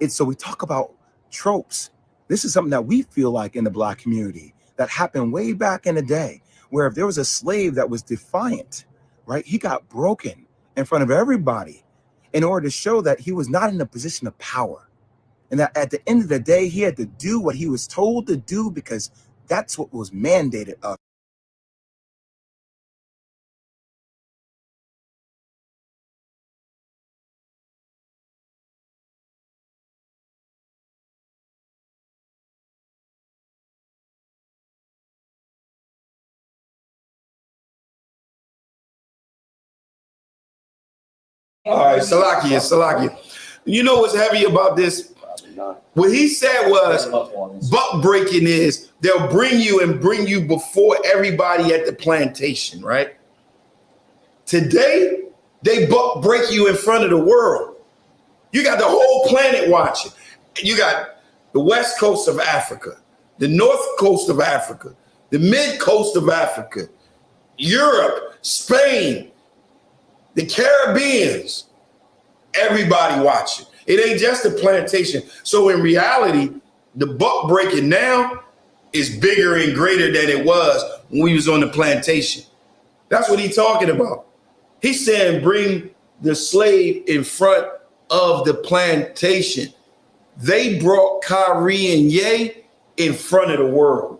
So we talk about tropes. This is something that we feel like in the black community that happened way back in the day, where if there was a slave that was defiant, right, he got broken in front of everybody in order to show that he was not in a position of power. And that at the end of the day, he had to do what he was told to do because that's what was mandated of. All right, Salakia. You know what's heavy about this? What he said was buck breaking is they'll bring you before everybody at the plantation, right? Today, They buck break you in front of the world. You got the whole planet watching. You got the west coast of Africa, the north coast of Africa, the mid coast of Africa, Europe, Spain, the Caribbeans, everybody watching. It ain't just a plantation. So in reality, the buck breaking now is bigger and greater than it was when we was on the plantation. That's what he's talking about. He's saying bring the slave in front of the plantation. They brought Kyrie and Ye in front of the world,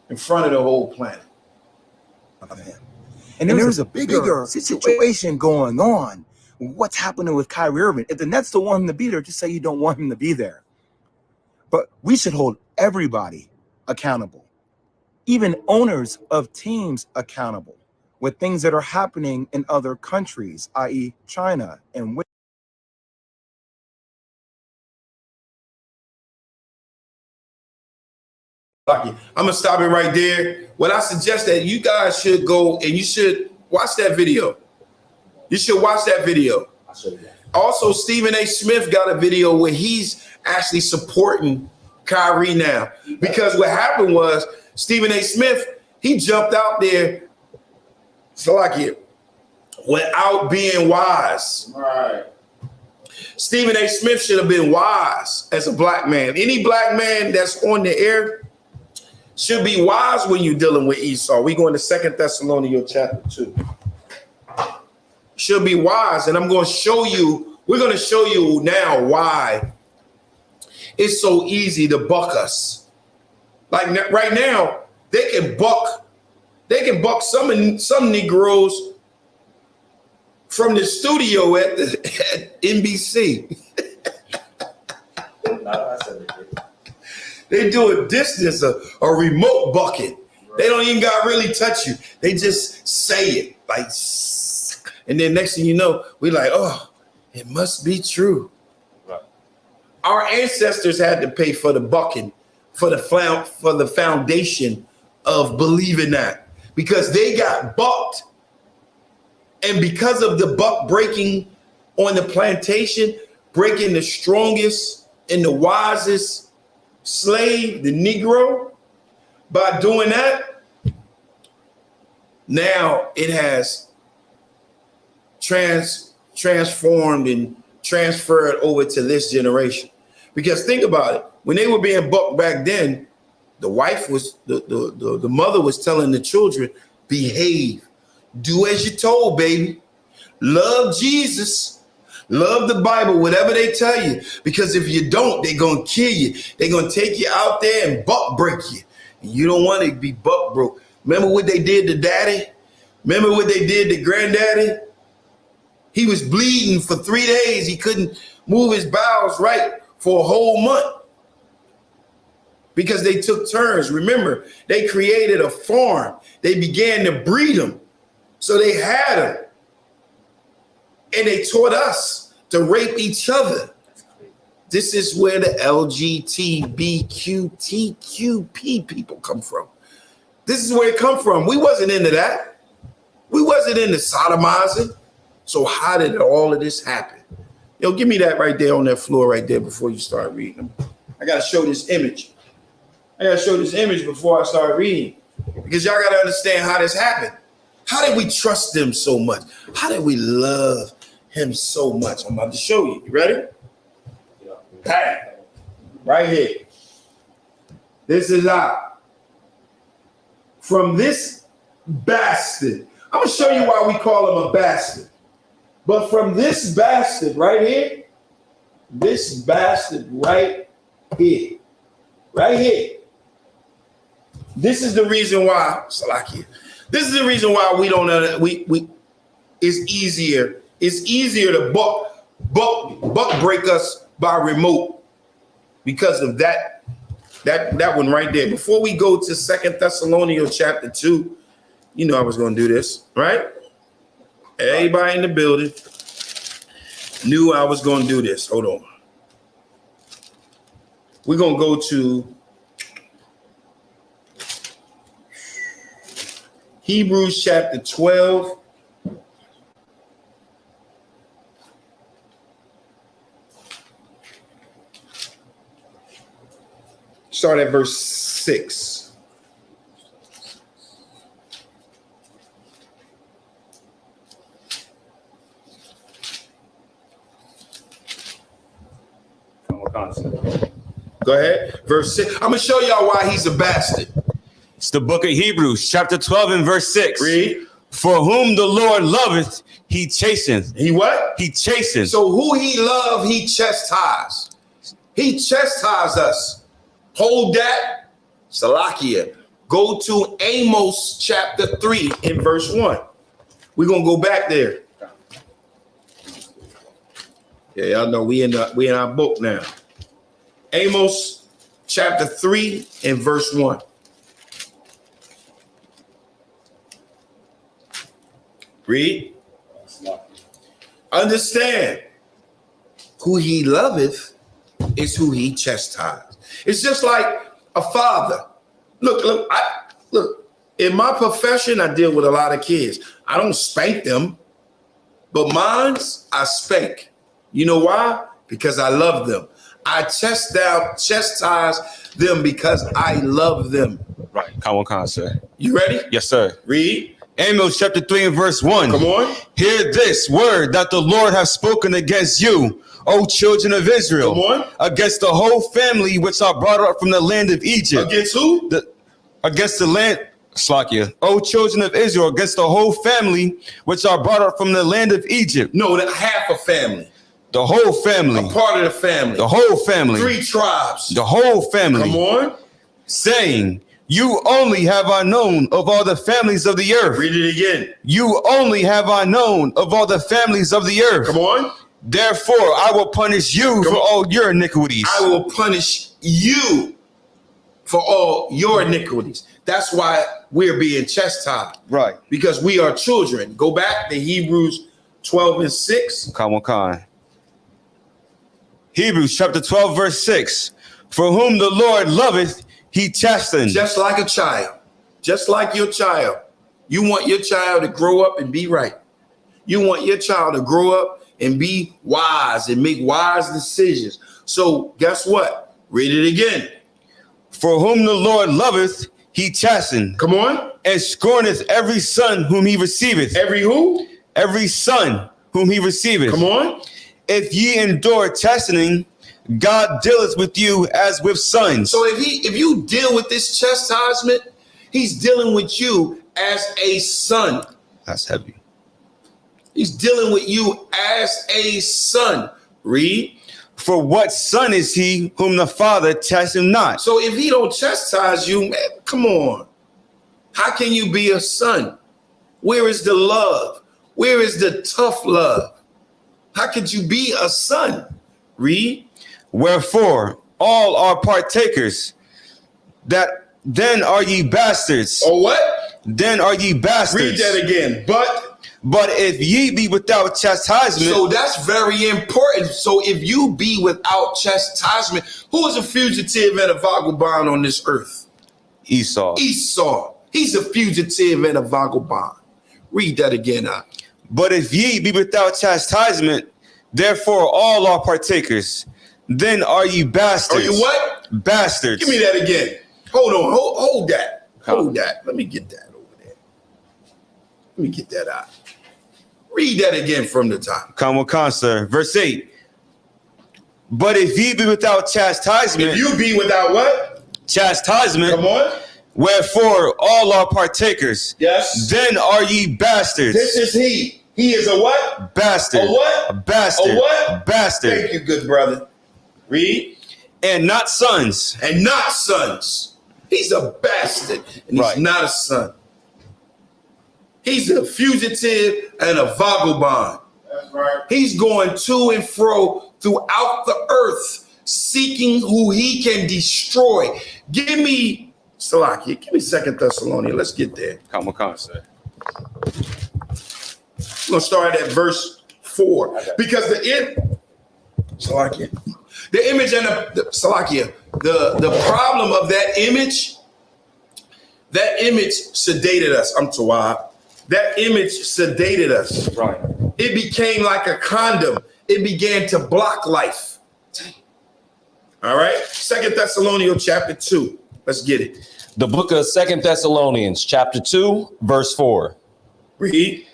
in front of the whole planet. And there's a bigger situation going on. What's happening with Kyrie Irving? If the Nets don't want him to be there, just say you don't want him to be there. But we should hold everybody accountable, even owners of teams accountable, with things that are happening in other countries, i.e. China and I'm gonna stop it right there. What I suggest that you guys should go and you should watch that video. You should watch that video. Also, Stephen A. Smith got a video where he's actually supporting Kyrie now. Because what happened was Stephen A. Smith, he jumped out there, without being wise. Right. Stephen A. Smith should have been wise as a black man. Any black man that's on the air should be wise when you're dealing with Esau. We go into 2 Thessalonians chapter 2. Should be wise. And I'm going to show you, we're going to show you now why it's so easy to buck us. Like right now, they can buck some Negroes from the studio at NBC. They do a distance, a remote bucket. They don't even got to really touch you. They just say it like, and then next thing you know, we like, oh, it must be true. Right. Our ancestors had to pay for the bucking, for the foundation of believing that, because they got bucked. And because of the buck breaking on the plantation, breaking the strongest and the wisest slave, the Negro, by doing that, now it has transformed and transferred over to this generation. Because think about it, when they were being bucked back then, the wife was, the mother was telling the children, behave, do as you're told, baby, love Jesus, love the Bible, whatever they tell you, because if you don't, they're going to kill you. They're going to take you out there and buck break you. And you don't want to be buck broke. Remember what they did to daddy? Remember what they did to granddaddy? He was bleeding for 3 days. He couldn't move his bowels right for a whole month because they took turns. Remember, they created a farm. They began to breed them. So they had them. And they taught us to rape each other. This is where the LGTBQ people come from. This is where it come from. We wasn't into that. We wasn't into sodomizing. So how did all of this happen? Yo, give me that right there on that floor right there before you start reading them. I got to show this image. I got to show this image before I start reading, because y'all got to understand how this happened. How did we trust them so much? How did we love him so much? I'm about to show you. You ready? Bang. Right here. This is out. From this bastard. I'm going to show you why we call him a bastard. But from this bastard right here, this bastard right here, this is the reason why, Salakia, this is the reason why we don't, it's easier to buck break us by remote because of that one right there. Before we go to 2 Thessalonians chapter 2, you know I was going to do this, right? Everybody in the building knew I was going to do this. Hold on. We're going to go to Hebrews chapter 12. start at verse 6. Go ahead. Verse 6. I'm going to show y'all why he's a bastard. It's the book of Hebrews, chapter 12 and verse 6. Read. For whom the Lord loveth, he chastens. He what? He chastens. So who he love, he chastise. He chastise us. Hold that. Salakia. Go to Amos chapter 3 in verse 1. We're going to go back there. Yeah, y'all know we in our book now. Amos chapter 3 and verse 1. Read. Understand, who he loveth is who he chastises. It's just like a father. Look, in my profession, I deal with a lot of kids. I don't spank them, but mine's I spank. You know why? Because I love them. I chastise them because I love them. Right. Come on, sir. You ready? Yes, sir. Read. Amos chapter 3 and verse 1. Come on. Hear this word that the Lord hath spoken against you, O children of Israel. Come on. Against the whole family which are brought up from the land of Egypt. Against who? Against the land. Slakia. O children of Israel, against the whole family which are brought up from the land of Egypt. No, half a family. The whole family. A part of the family. The whole family. 3 tribes. The whole family. Come on. Saying, you only have I known of all the families of the earth. Read it again. You only have I known of all the families of the earth. Come on. Therefore, I will punish you for all your iniquities. I will punish you for all your iniquities. That's why we're being chastised. Right. Because we are children. Go back to Hebrews 12 and 6. Come on. Hebrews chapter 12, verse 6. For whom the Lord loveth, he chastens. Just like a child. Just like your child. You want your child to grow up and be right. You want your child to grow up and be wise and make wise decisions. So guess what? Read it again. For whom the Lord loveth, he chasteneth. Come on. And scorneth every son whom he receiveth. Every who? Every son whom he receiveth. Come on. If ye endure chastening, God dealeth with you as with sons. So if you deal with this chastisement, he's dealing with you as a son. That's heavy. He's dealing with you as a son. Read. For what son is he whom the Father chasteneth not? So if he don't chastise you, man, come on. How can you be a son? Where is the love? Where is the tough love? How could you be a son? Read. Wherefore all are partakers. That then are ye bastards. Or what? Then are ye bastards. Read that again. But if ye be without chastisement. So that's very important. So if you be without chastisement, who is a fugitive and a vagabond on this earth? Esau. He's a fugitive and a vagabond. Read that again. But if ye be without chastisement, therefore all are partakers. Then are ye bastards. Are you what? Bastards. Give me that again. Hold on. Hold that. Hold that. Let me get that over there. Let me get that out. Read that again from the top. Come on, sir. Verse 8. But if ye be without chastisement. If you be without what? Chastisement. Come on. Wherefore all are partakers. Yes. Then are ye bastards. This is he. He is a what? Bastard. A what? A bastard. A what? Bastard. Thank you, good brother. Read. And not sons. And not sons. He's a bastard. And he's not a son. He's a fugitive and a vagabond. That's right. He's going to and fro throughout the earth, seeking who he can destroy. Give me, Salakia, give me 2 Thessalonians. Let's get there. Come on, sir. We're going to start at verse 4. Because the image and the problem of that image sedated us. I'm Tawab. That image sedated us. Right. It became like a condom. It began to block life. All right. 2 Thessalonians chapter 2. Let's get it. The book of 2 Thessalonians chapter 2, verse 4. Read.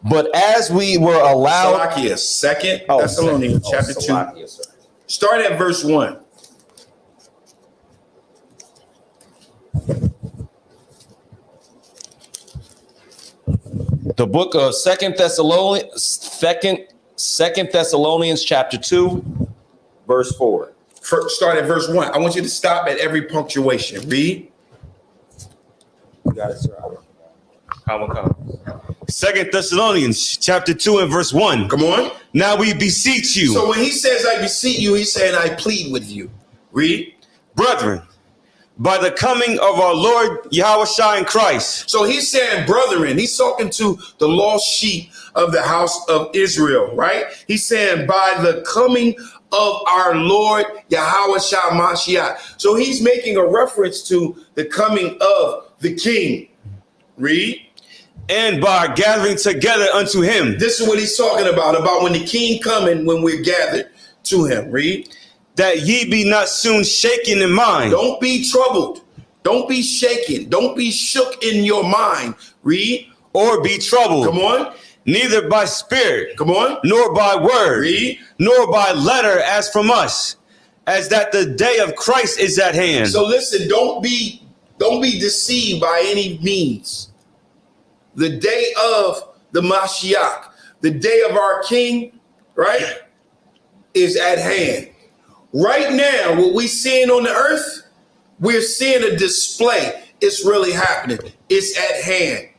But as we were allowed... Salakia, 2 Thessalonians chapter 2. Start at verse 1. The book of 2 Thessalonians chapter 2, verse 4. Start at verse 1. I want you to stop at every punctuation. Read. You got it, sir. Come. 2 Thessalonians chapter 2 and verse 1. Come on. Now we beseech you. So when he says I beseech you, he's saying I plead with you. Read. Brethren, by the coming of our Lord Yahushua in Christ. So he's saying, brethren, he's talking to the lost sheep of the house of Israel, right? He's saying, by the coming of our Lord Yahushua Mashiach. So he's making a reference to the coming of the King. Read. And by gathering together unto him. This is what he's talking about when the King coming, when we're gathered to him. Read. That ye be not soon shaken in mind. Don't be troubled. Don't be shaken. Don't be shook in your mind. Read. Or be troubled. Come on. Neither by spirit. Come on. Nor by word. Read. Nor by letter as from us. As that the day of Christ is at hand. So listen, don't be deceived by any means. The day of the Mashiach, the day of our King, right, is at hand. Right now, what we're seeing on the earth, we're seeing a display. It's really happening. It's at hand.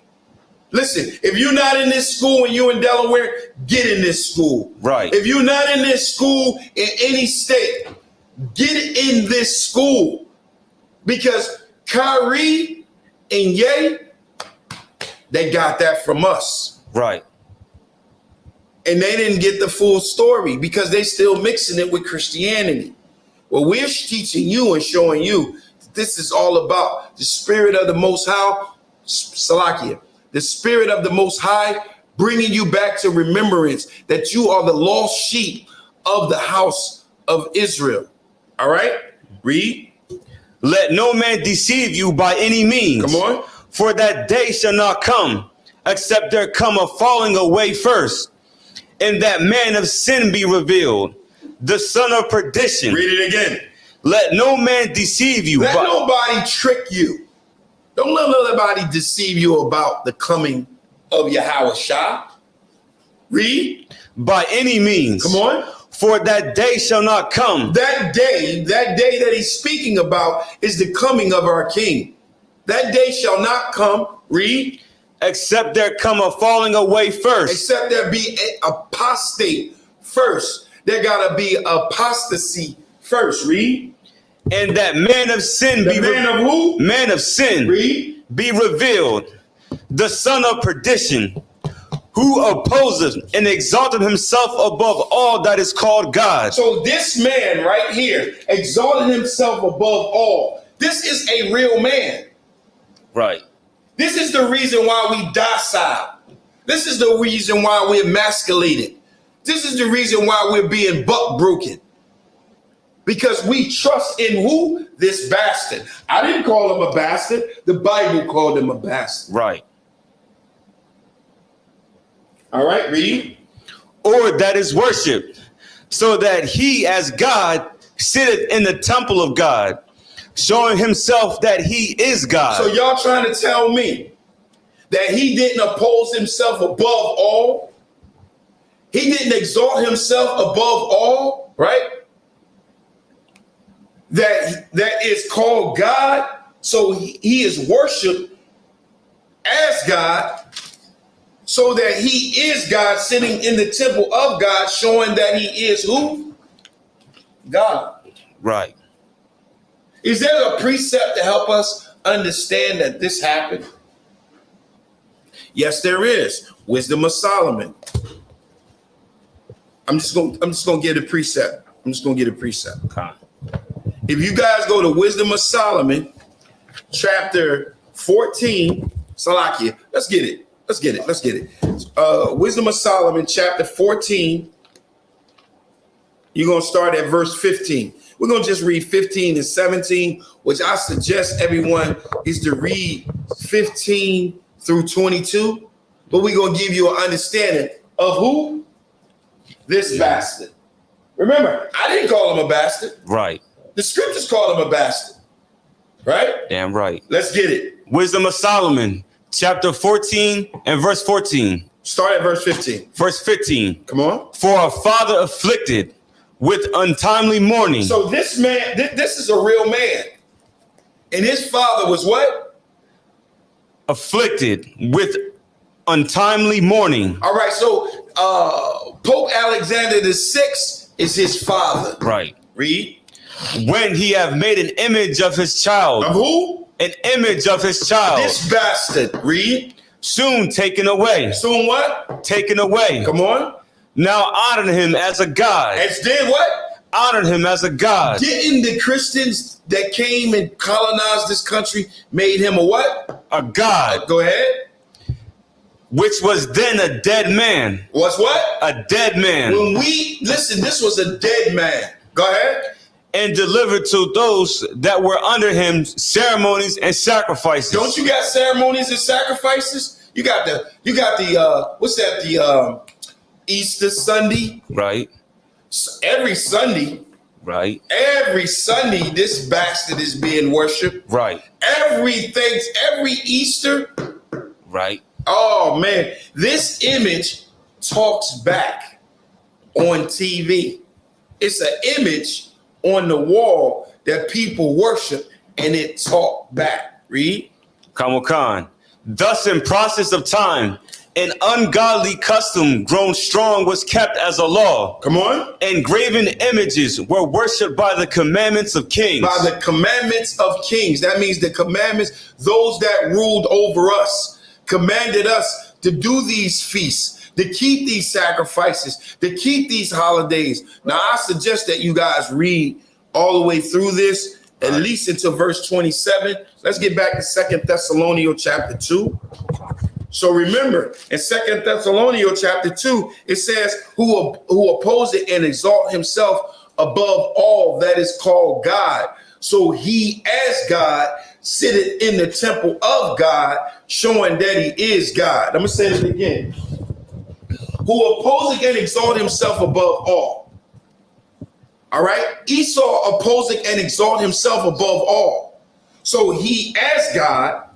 Listen, if you're not in this school and you're in Delaware, get in this school. Right. If you're not in this school in any state, get in this school. Because Kyrie and Ye, they got that from us. Right. And they didn't get the full story because they still mixing it with Christianity. Well, we're teaching you and showing you that this is all about the spirit of the Most High, Salakia, the spirit of the Most High, bringing you back to remembrance that you are the lost sheep of the house of Israel. All right, read. Let no man deceive you by any means. Come on. For that day shall not come, except there come a falling away first, and that man of sin be revealed, the son of perdition. Read it again. Let no man deceive you. Let nobody trick you. Don't let nobody deceive you about the coming of Yahushua. Read. By any means. Come on. For that day shall not come. That day that he's speaking about is the coming of our King. That day shall not come. Read. Except there come a falling away first. Except there be an apostate first. There gotta be apostasy first. Read. And that man of sin be man of who? Man of sin. Read. Be revealed, the son of perdition, who opposeth and exalted himself above all that is called God. So this man right here exalted himself above all. This is a real man. Right. This is the reason why we docile. This is the reason why we're emasculated. This is the reason why we're being buck broken. Because we trust in who? This bastard. I didn't call him a bastard. The Bible called him a bastard. Right. All right, read. Or that is worship, so that he as God sitteth in the temple of God, showing himself that he is God. So y'all trying to tell me that he didn't oppose himself above all? He didn't exalt himself above all, right? That is called God. So he is worshiped as God, so that he is God sitting in the temple of God, showing that he is who? God. Right. Is there a precept to help us understand that this happened? Yes, there is. Wisdom of Solomon. I'm just gonna get a precept. Okay. If you guys go to Wisdom of Solomon, chapter 14, Salakia, let's get it. Wisdom of Solomon, chapter 14, You're going to start at verse 15. We're going to just read 15 and 17, which I suggest everyone is to read 15 through 22. But we're going to give you an understanding of who? This bastard. Remember, I didn't call him a bastard. Right. The scriptures call him a bastard. Right? Damn right. Let's get it. Wisdom of Solomon, chapter 14 and verse 14. Start at verse 15. Verse 15. Come on. For a father afflicted with untimely mourning. So this man, this is a real man. And his father was what? Afflicted with untimely mourning. All right, so Pope Alexander VI is his father. Right. Read. When he have made an image of his child. Of who? An image of his child. This bastard. Read. Soon taken away. Soon what? Taken away. Come on. Now honor him as a god. And did what? Honored him as a god. Didn't the Christians that came and colonized this country made him a what? A god. Go ahead. Which was then a dead man. Was what? A dead man. When listen, this was a dead man. Go ahead. And delivered to those that were under him ceremonies and sacrifices. Don't you got ceremonies and sacrifices? You got the what's that? The Easter Sunday. Right. Every Sunday. Right. Every Sunday, this bastard is being worshipped. Right. Every Easter. Right. Oh man, this image talks back on TV. It's an image on the wall that people worship, and it talk back. Read. Khan. Thus, in process of time, an ungodly custom grown strong was kept as a law. Come on. And graven images were worshipped by the commandments of kings. By the commandments of kings. That means the commandments, those that ruled over us, commanded us to do these feasts, to keep these sacrifices, to keep these holidays. Now, I suggest that you guys read all the way through this, at least until verse 27. Let's get back to 2 Thessalonians chapter 2. So remember, in 2 Thessalonians chapter 2, it says, who oppose it and exalt himself above all that is called God. So he, as God, sitteth in the temple of God, showing that he is God. I'm going to say it again. Who opposing and exalt himself above all. All right? Esau opposing and exalt himself above all. So he, as God,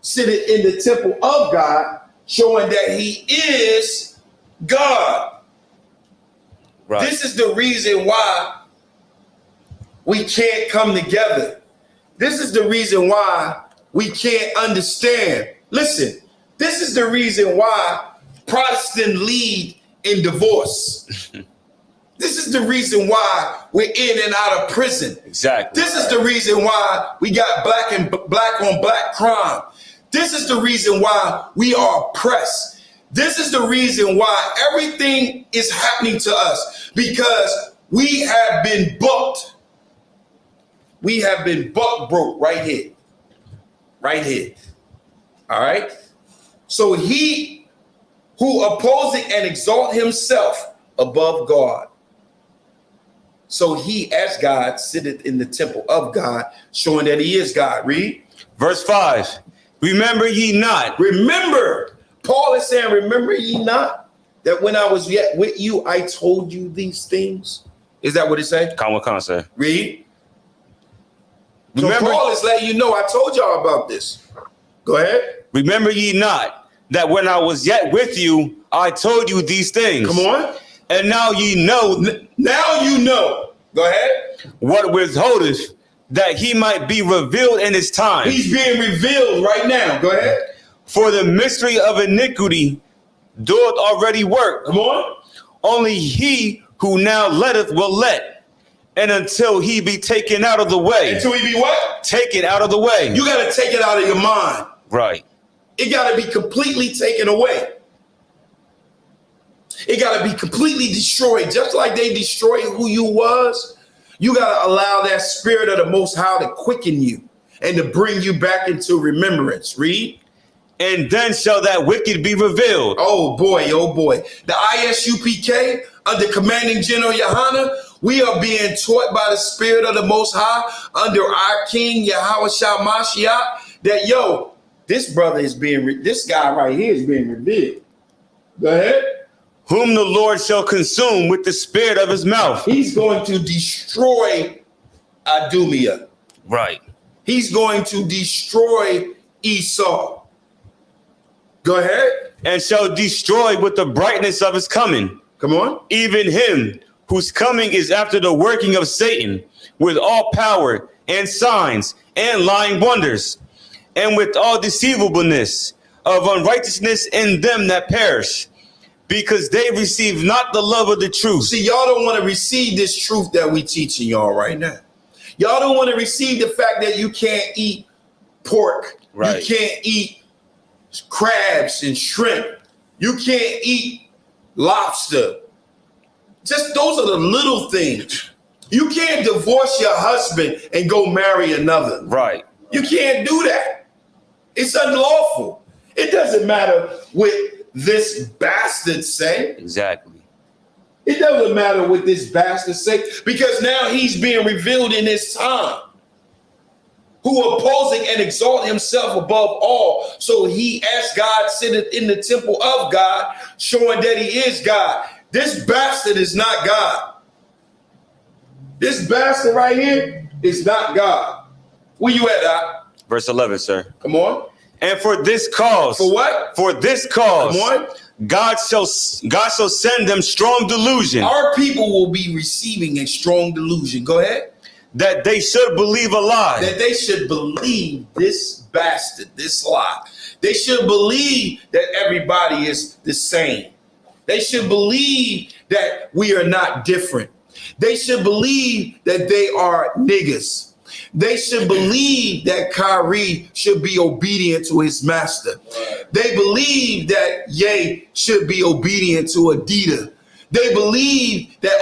sitteth in the temple of God, showing that he is God. Right. This is the reason why we can't come together. This is the reason why we can't understand. Listen, this is the reason why Protestants lead in divorce. This is the reason why we're in and out of prison. Exactly. This is the reason why we got black on black crime. This is the reason why we are oppressed. This is the reason why everything is happening to us, because we have been bucked. We have been buck broke right here. Right here. All right. So he who opposes and exalt himself above God. So he, as God, sitteth in the temple of God, showing that he is God. Read. Verse 5. Remember ye not. Remember. Paul is saying, remember ye not that when I was yet with you, I told you these things. Is that what it says? Khan say. Read. Remember, so Paul is letting you know, I told y'all about this. Go ahead. Remember ye not that when I was yet with you, I told you these things. Come on. And now ye know. Now you know. Go ahead. What withholdeth, that he might be revealed in his time. He's being revealed right now. Go ahead. For the mystery of iniquity doeth already work. Come on. Only he who now letteth will let. And until he be taken out of the way. Until he be what? Taken out of the way. You got to take it out of your mind. Right. It got to be completely taken away. It got to be completely destroyed. Just like they destroyed who you was, you got to allow that spirit of the Most High to quicken you and to bring you back into remembrance. Read. And then shall that wicked be revealed. Oh boy, oh boy. The ISUPK, under Commanding General Yohana, we are being taught by the Spirit of the Most High, under our King Yahweh Shah Mashiach, that this brother is this guy right here is being revealed. Go ahead. Whom the Lord shall consume with the spirit of his mouth. He's going to destroy Adumia. Right. He's going to destroy Esau. Go ahead. And shall destroy with the brightness of his coming. Come on. Even him whose coming is after the working of Satan, with all power and signs and lying wonders, and with all deceivableness of unrighteousness in them that perish, because they receive not the love of the truth. See, y'all don't want to receive this truth that we teaching y'all right now. Y'all don't want to receive the fact that you can't eat pork. Right. You can't eat crabs and shrimp. You can't eat lobster. Just those are the little things. You can't divorce your husband and go marry another. Right. You can't do that. It's unlawful. It doesn't matter what this bastard say. Exactly. It doesn't matter what this bastard say, because now he's being revealed in this time. Who opposing and exalt himself above all. So he, as God, sitteth in the temple of God, showing that he is God. This bastard is not God. This bastard right here is not God. Where you at, Doc? Verse 11, sir. Come on. And for this cause. For what? For this cause. Come on. God shall send them strong delusion. Our people will be receiving a strong delusion. Go ahead. That they should believe a lie. That they should believe this bastard, this lie. They should believe that everybody is the same. They should believe that we are not different. They should believe that they are niggas. They should believe that Kyrie should be obedient to his master. They believe that Ye should be obedient to Adidas. They believe that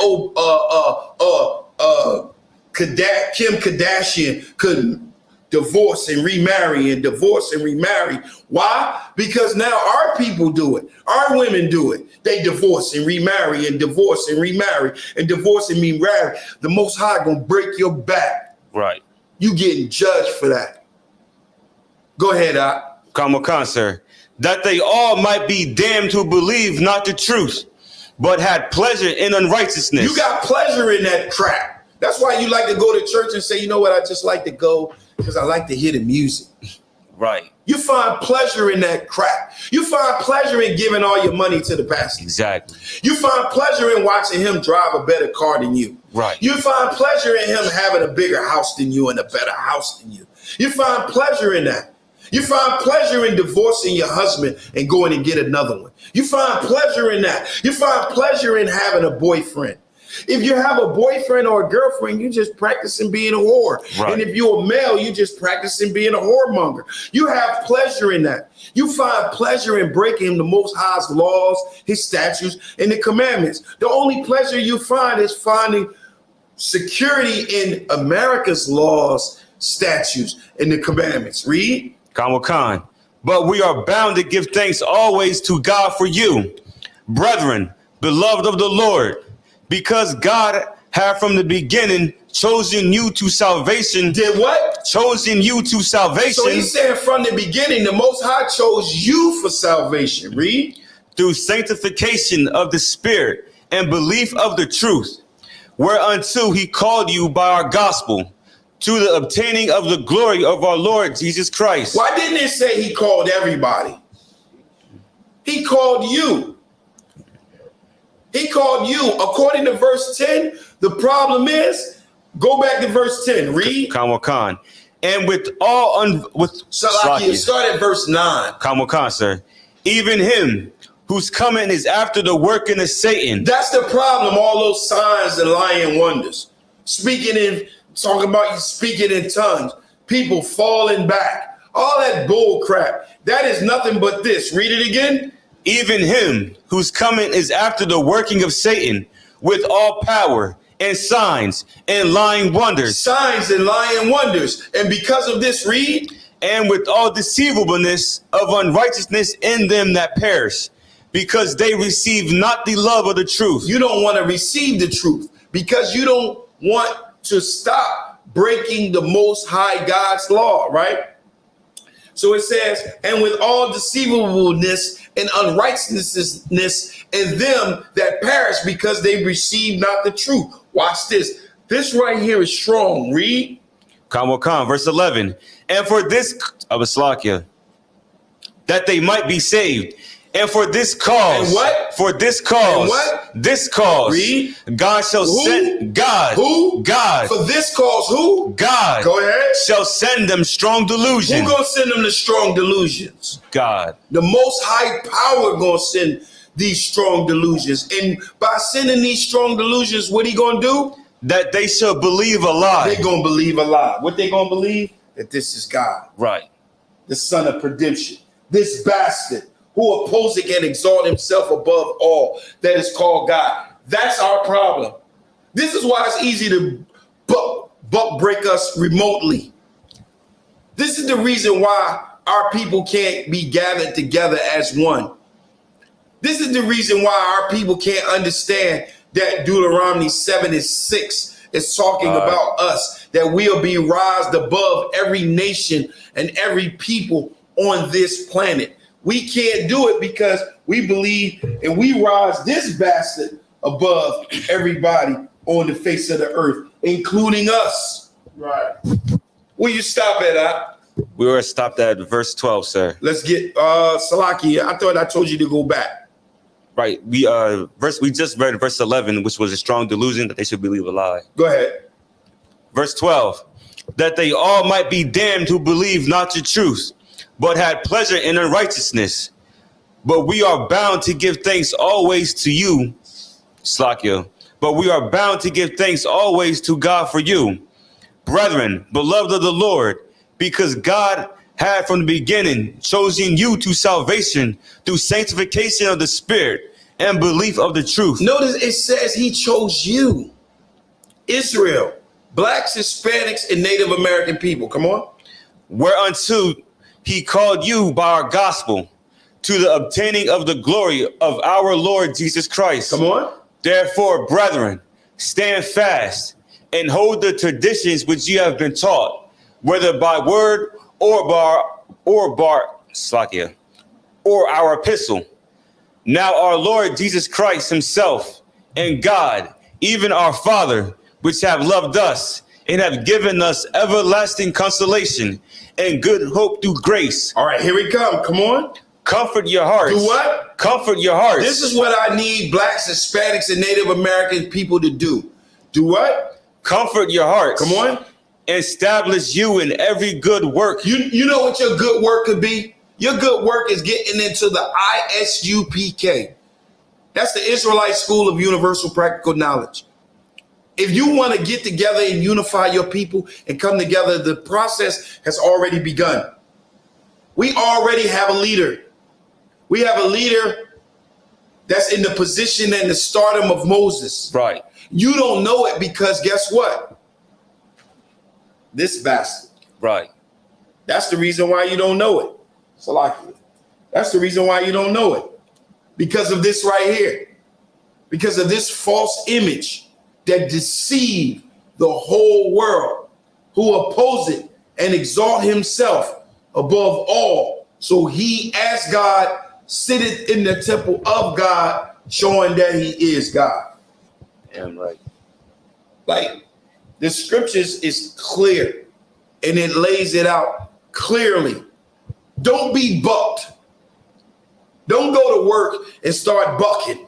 Kim Kardashian could divorce and remarry and divorce and remarry. Why? Because now our people do it. Our women do it. They divorce and remarry and divorce and remarry and divorce and remarry. The Most High gonna break your back. Right. You getting judged for that. Go ahead, Khan, sir. That they all might be damned who believe not the truth, but had pleasure in unrighteousness. You got pleasure in that crap. That's why you like to go to church and say, you know what, I just like to go because I like to hear the music. Right. You find pleasure in that crap. You find pleasure in giving all your money to the pastor. Exactly. You find pleasure in watching him drive a better car than you. Right. You find pleasure in him having a bigger house than you and a better house than you. You find pleasure in that. You find pleasure in divorcing your husband and going and get another one. You find pleasure in that. You find pleasure in having a boyfriend. If you have a boyfriend or a girlfriend, you just practicing being a whore. Right. And if you're a male, you just practicing being a whoremonger. You have pleasure in that. You find pleasure in breaking the Most High's laws, his statutes, and the commandments. The only pleasure you find is finding security in America's laws, statutes, and the commandments. Read. Khan. But we are bound to give thanks always to God for you, brethren, beloved of the Lord, because God had from the beginning chosen you to salvation. Did what? Chosen you to salvation. So he said from the beginning, the Most High chose you for salvation. Read. Through sanctification of the Spirit and belief of the truth, whereunto he called you by our gospel, to the obtaining of the glory of our Lord Jesus Christ. Why didn't it say he called everybody? He called you. He called you. According to verse 10, the problem is, go back to verse 10. Read. Khan. And with all Salakia, start at verse 9. Khan, sir. Even him whose coming is after the working of Satan. That's the problem. All those signs and lying wonders. Talking about you speaking in tongues. People falling back. All that bull crap. That is nothing but this. Read it again. Even him whose coming is after the working of Satan, with all power and signs and lying wonders. Signs and lying wonders. And because of this, read. and with all deceivableness of unrighteousness in them that perish, because they receive not the love of the truth. You don't want to receive the truth because you don't want to stop breaking the Most High God's law, right? So it says, and with all deceivableness and unrighteousness in them that perish, because they receive not the truth. Watch this. This right here is strong. Read. Verse 11. And for this, Abaslakia, that they might be saved. And for this cause. And what? For this cause. And what? This cause. Read. God shall send. God. Who? God. For this cause, who? God. Go ahead. Shall send them strong delusion. Who gonna send them the strong delusions? God. The Most High Power gonna send these strong delusions. And by sending these strong delusions, what he gonna do? That they shall believe a lie. They gonna believe a lie. What they gonna believe? That this is God. Right. The son of perdition. This bastard who opposes and exalt himself above all that is called God. That's our problem. This is why it's easy to buck break us remotely. This is the reason why our people can't be gathered together as one. This is the reason why our people can't understand that Deuteronomy 7:6 is talking about us, that we'll be raised above every nation and every people on this planet. We can't do it because we believe and we rise this bastard above everybody on the face of the earth, including us. Right. Will you stop at? We were stopped at verse 12, sir. Let's get Salaki. I thought I told you to go back. Right. We just read verse 11, which was a strong delusion that they should believe a lie. Go ahead. Verse 12, that they all might be damned who believe not the truth, but had pleasure in unrighteousness. But we are bound to give thanks always to you, Slakia. But we are bound to give thanks always to God for you, brethren, beloved of the Lord, because God had from the beginning chosen you to salvation through sanctification of the Spirit and belief of the truth. Notice it says he chose you, Israel, blacks, Hispanics, and Native American people. Come on. Whereunto he called you by our gospel to the obtaining of the glory of our Lord Jesus Christ. Come on. Therefore, brethren, stand fast and hold the traditions which you have been taught, whether by word or our epistle. Now our Lord Jesus Christ himself and God, even our Father, which have loved us and have given us everlasting consolation and good hope through grace. All right, here we come. Come on. Comfort your hearts. Do what? Comfort your hearts. This is what I need blacks, Hispanics, and Native American people to do. Do what? Comfort your hearts. Come on. Establish you in every good work. You know what your good work could be? Your good work is getting into the ISUPK. That's the Israelite School of Universal Practical Knowledge. If you want to get together and unify your people and come together, the process has already begun. We already have a leader. We have a leader that's in the position and the stardom of Moses. Right. You don't know it because guess what? This bastard. Right. That's the reason why you don't know it. Salakia. That's the reason why you don't know it. Because of this right here. Because of this false image that deceive the whole world, who oppose it and exalt himself above all. So he, as God, sitteth in the temple of God, showing that he is God. Damn right. Like, the scriptures is clear and it lays it out clearly. Don't be bucked. Don't go to work and start bucking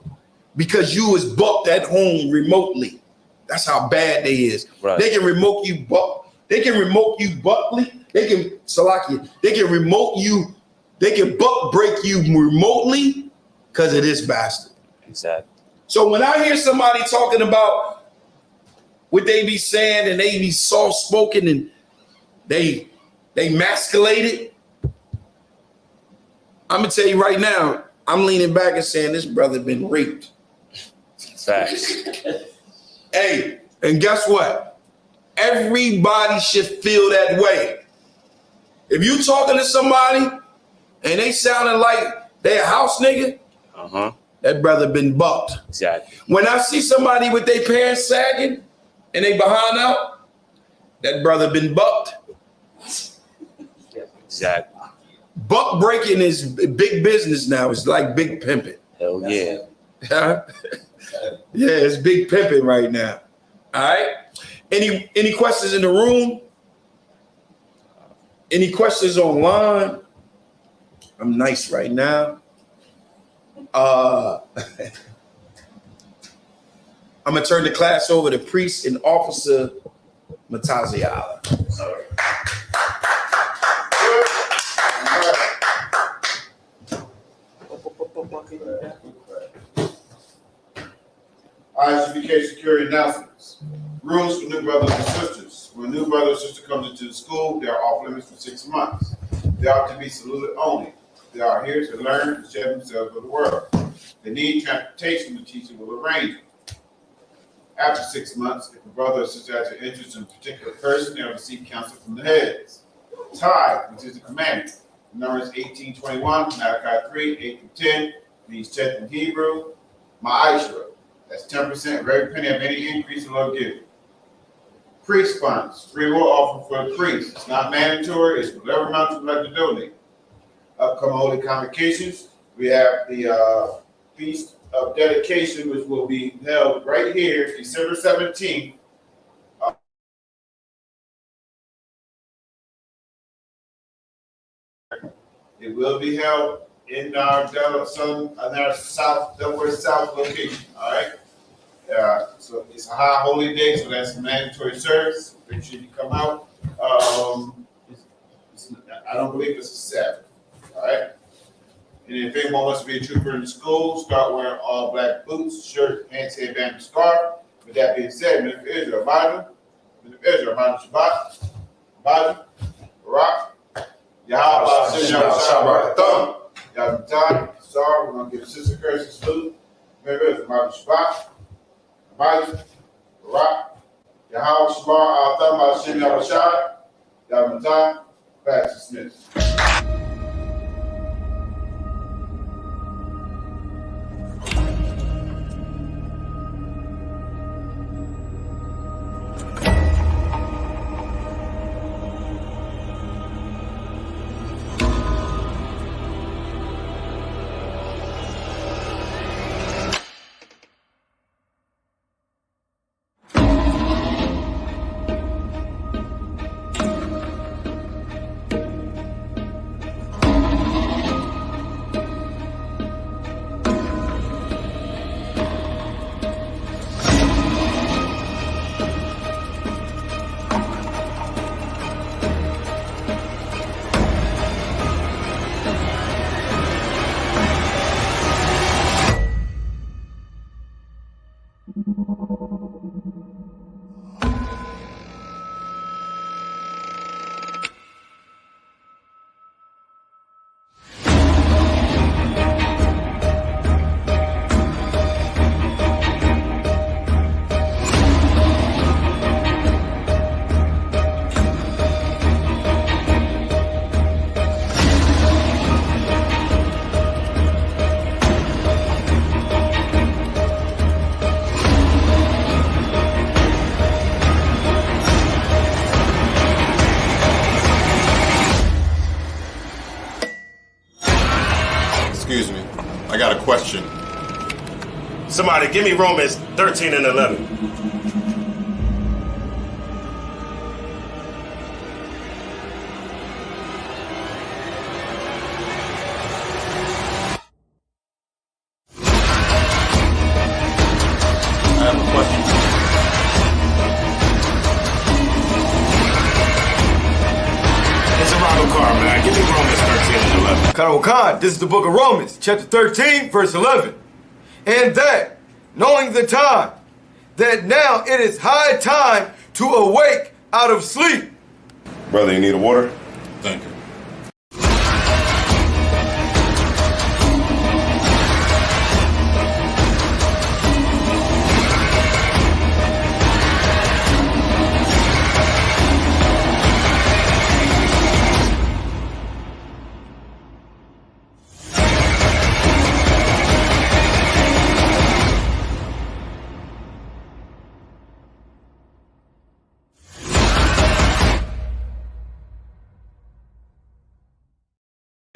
because you was bucked at home remotely. That's how bad they is. Right. They can remote you buck. They can remote you buckly. They can Salakia. They can remote you. They can buck break you remotely because of this bastard. Exactly. So when I hear somebody talking about what they be saying and they be soft spoken and they masculated, I'm gonna tell you right now, I'm leaning back and saying this brother been raped. Facts. Hey, and guess what? Everybody should feel that way. If you talking to somebody and they sounding like they a house nigga, that brother been bucked. Exactly. When I see somebody with their pants sagging and they behind out, that brother been bucked. Exactly. Buck breaking is big business now. It's like big pimping. Hell yeah. Yeah, it's big pimping right now. All right. Any questions in the room? Any questions online? I'm nice right now. I'm gonna turn the class over to Priest and Officer Mataziala. Sorry. ISBK security announcements. Rules for new brothers and sisters. When a new brother or sister comes into the school, they are off limits for 6 months. They are to be saluted only. They are here to learn and share themselves with the world. They need transportation, the teacher will arrange it. After 6 months, if a brother or sister has an interest in a particular person, they'll receive counsel from the heads. Tithe, which is the commandment. Numbers 18:21, Malachi 3:8-10, means 10th in Hebrew. Ma'ashra, that's 10% of every penny of any increase in Lord giving. Priest funds, free will offer for the priest. It's not mandatory, it's whatever amount you would like to donate. Upcoming holy convocations, we have the Feast of Dedication, which will be held right here, December 17th. It will be held in our Delaware South location, all right? So it's a high holy day, so that's a mandatory service. Make sure you come out. I don't believe it's a Sabbath, all right? And if anyone wants to be a trooper in the school, start wearing all black boots, shirt, pants, headband, and scarf. With that being said, Minister Israel, Shabbat, Bajim, Barak, Yahweh, Shabbat, Thumb, Yahweh, sorry, we're going to give Sister Kirsten salute. Remember, it's Shabbat, Bajim, Barak, Yahweh, Shabbat, Thumb, Hashem, Yahweh, Shai, Yahweh, Pastor Smith. Excuse me. I got a question. Somebody give me Romans 13 and 11. I have a question. It's a Robert Carr, man. Give me Romans 13 and 11. Khan, this is the book of Romans, chapter 13, verse 11. And that, knowing the time, that now it is high time to awake out of sleep. Brother, you need a water? Thank you.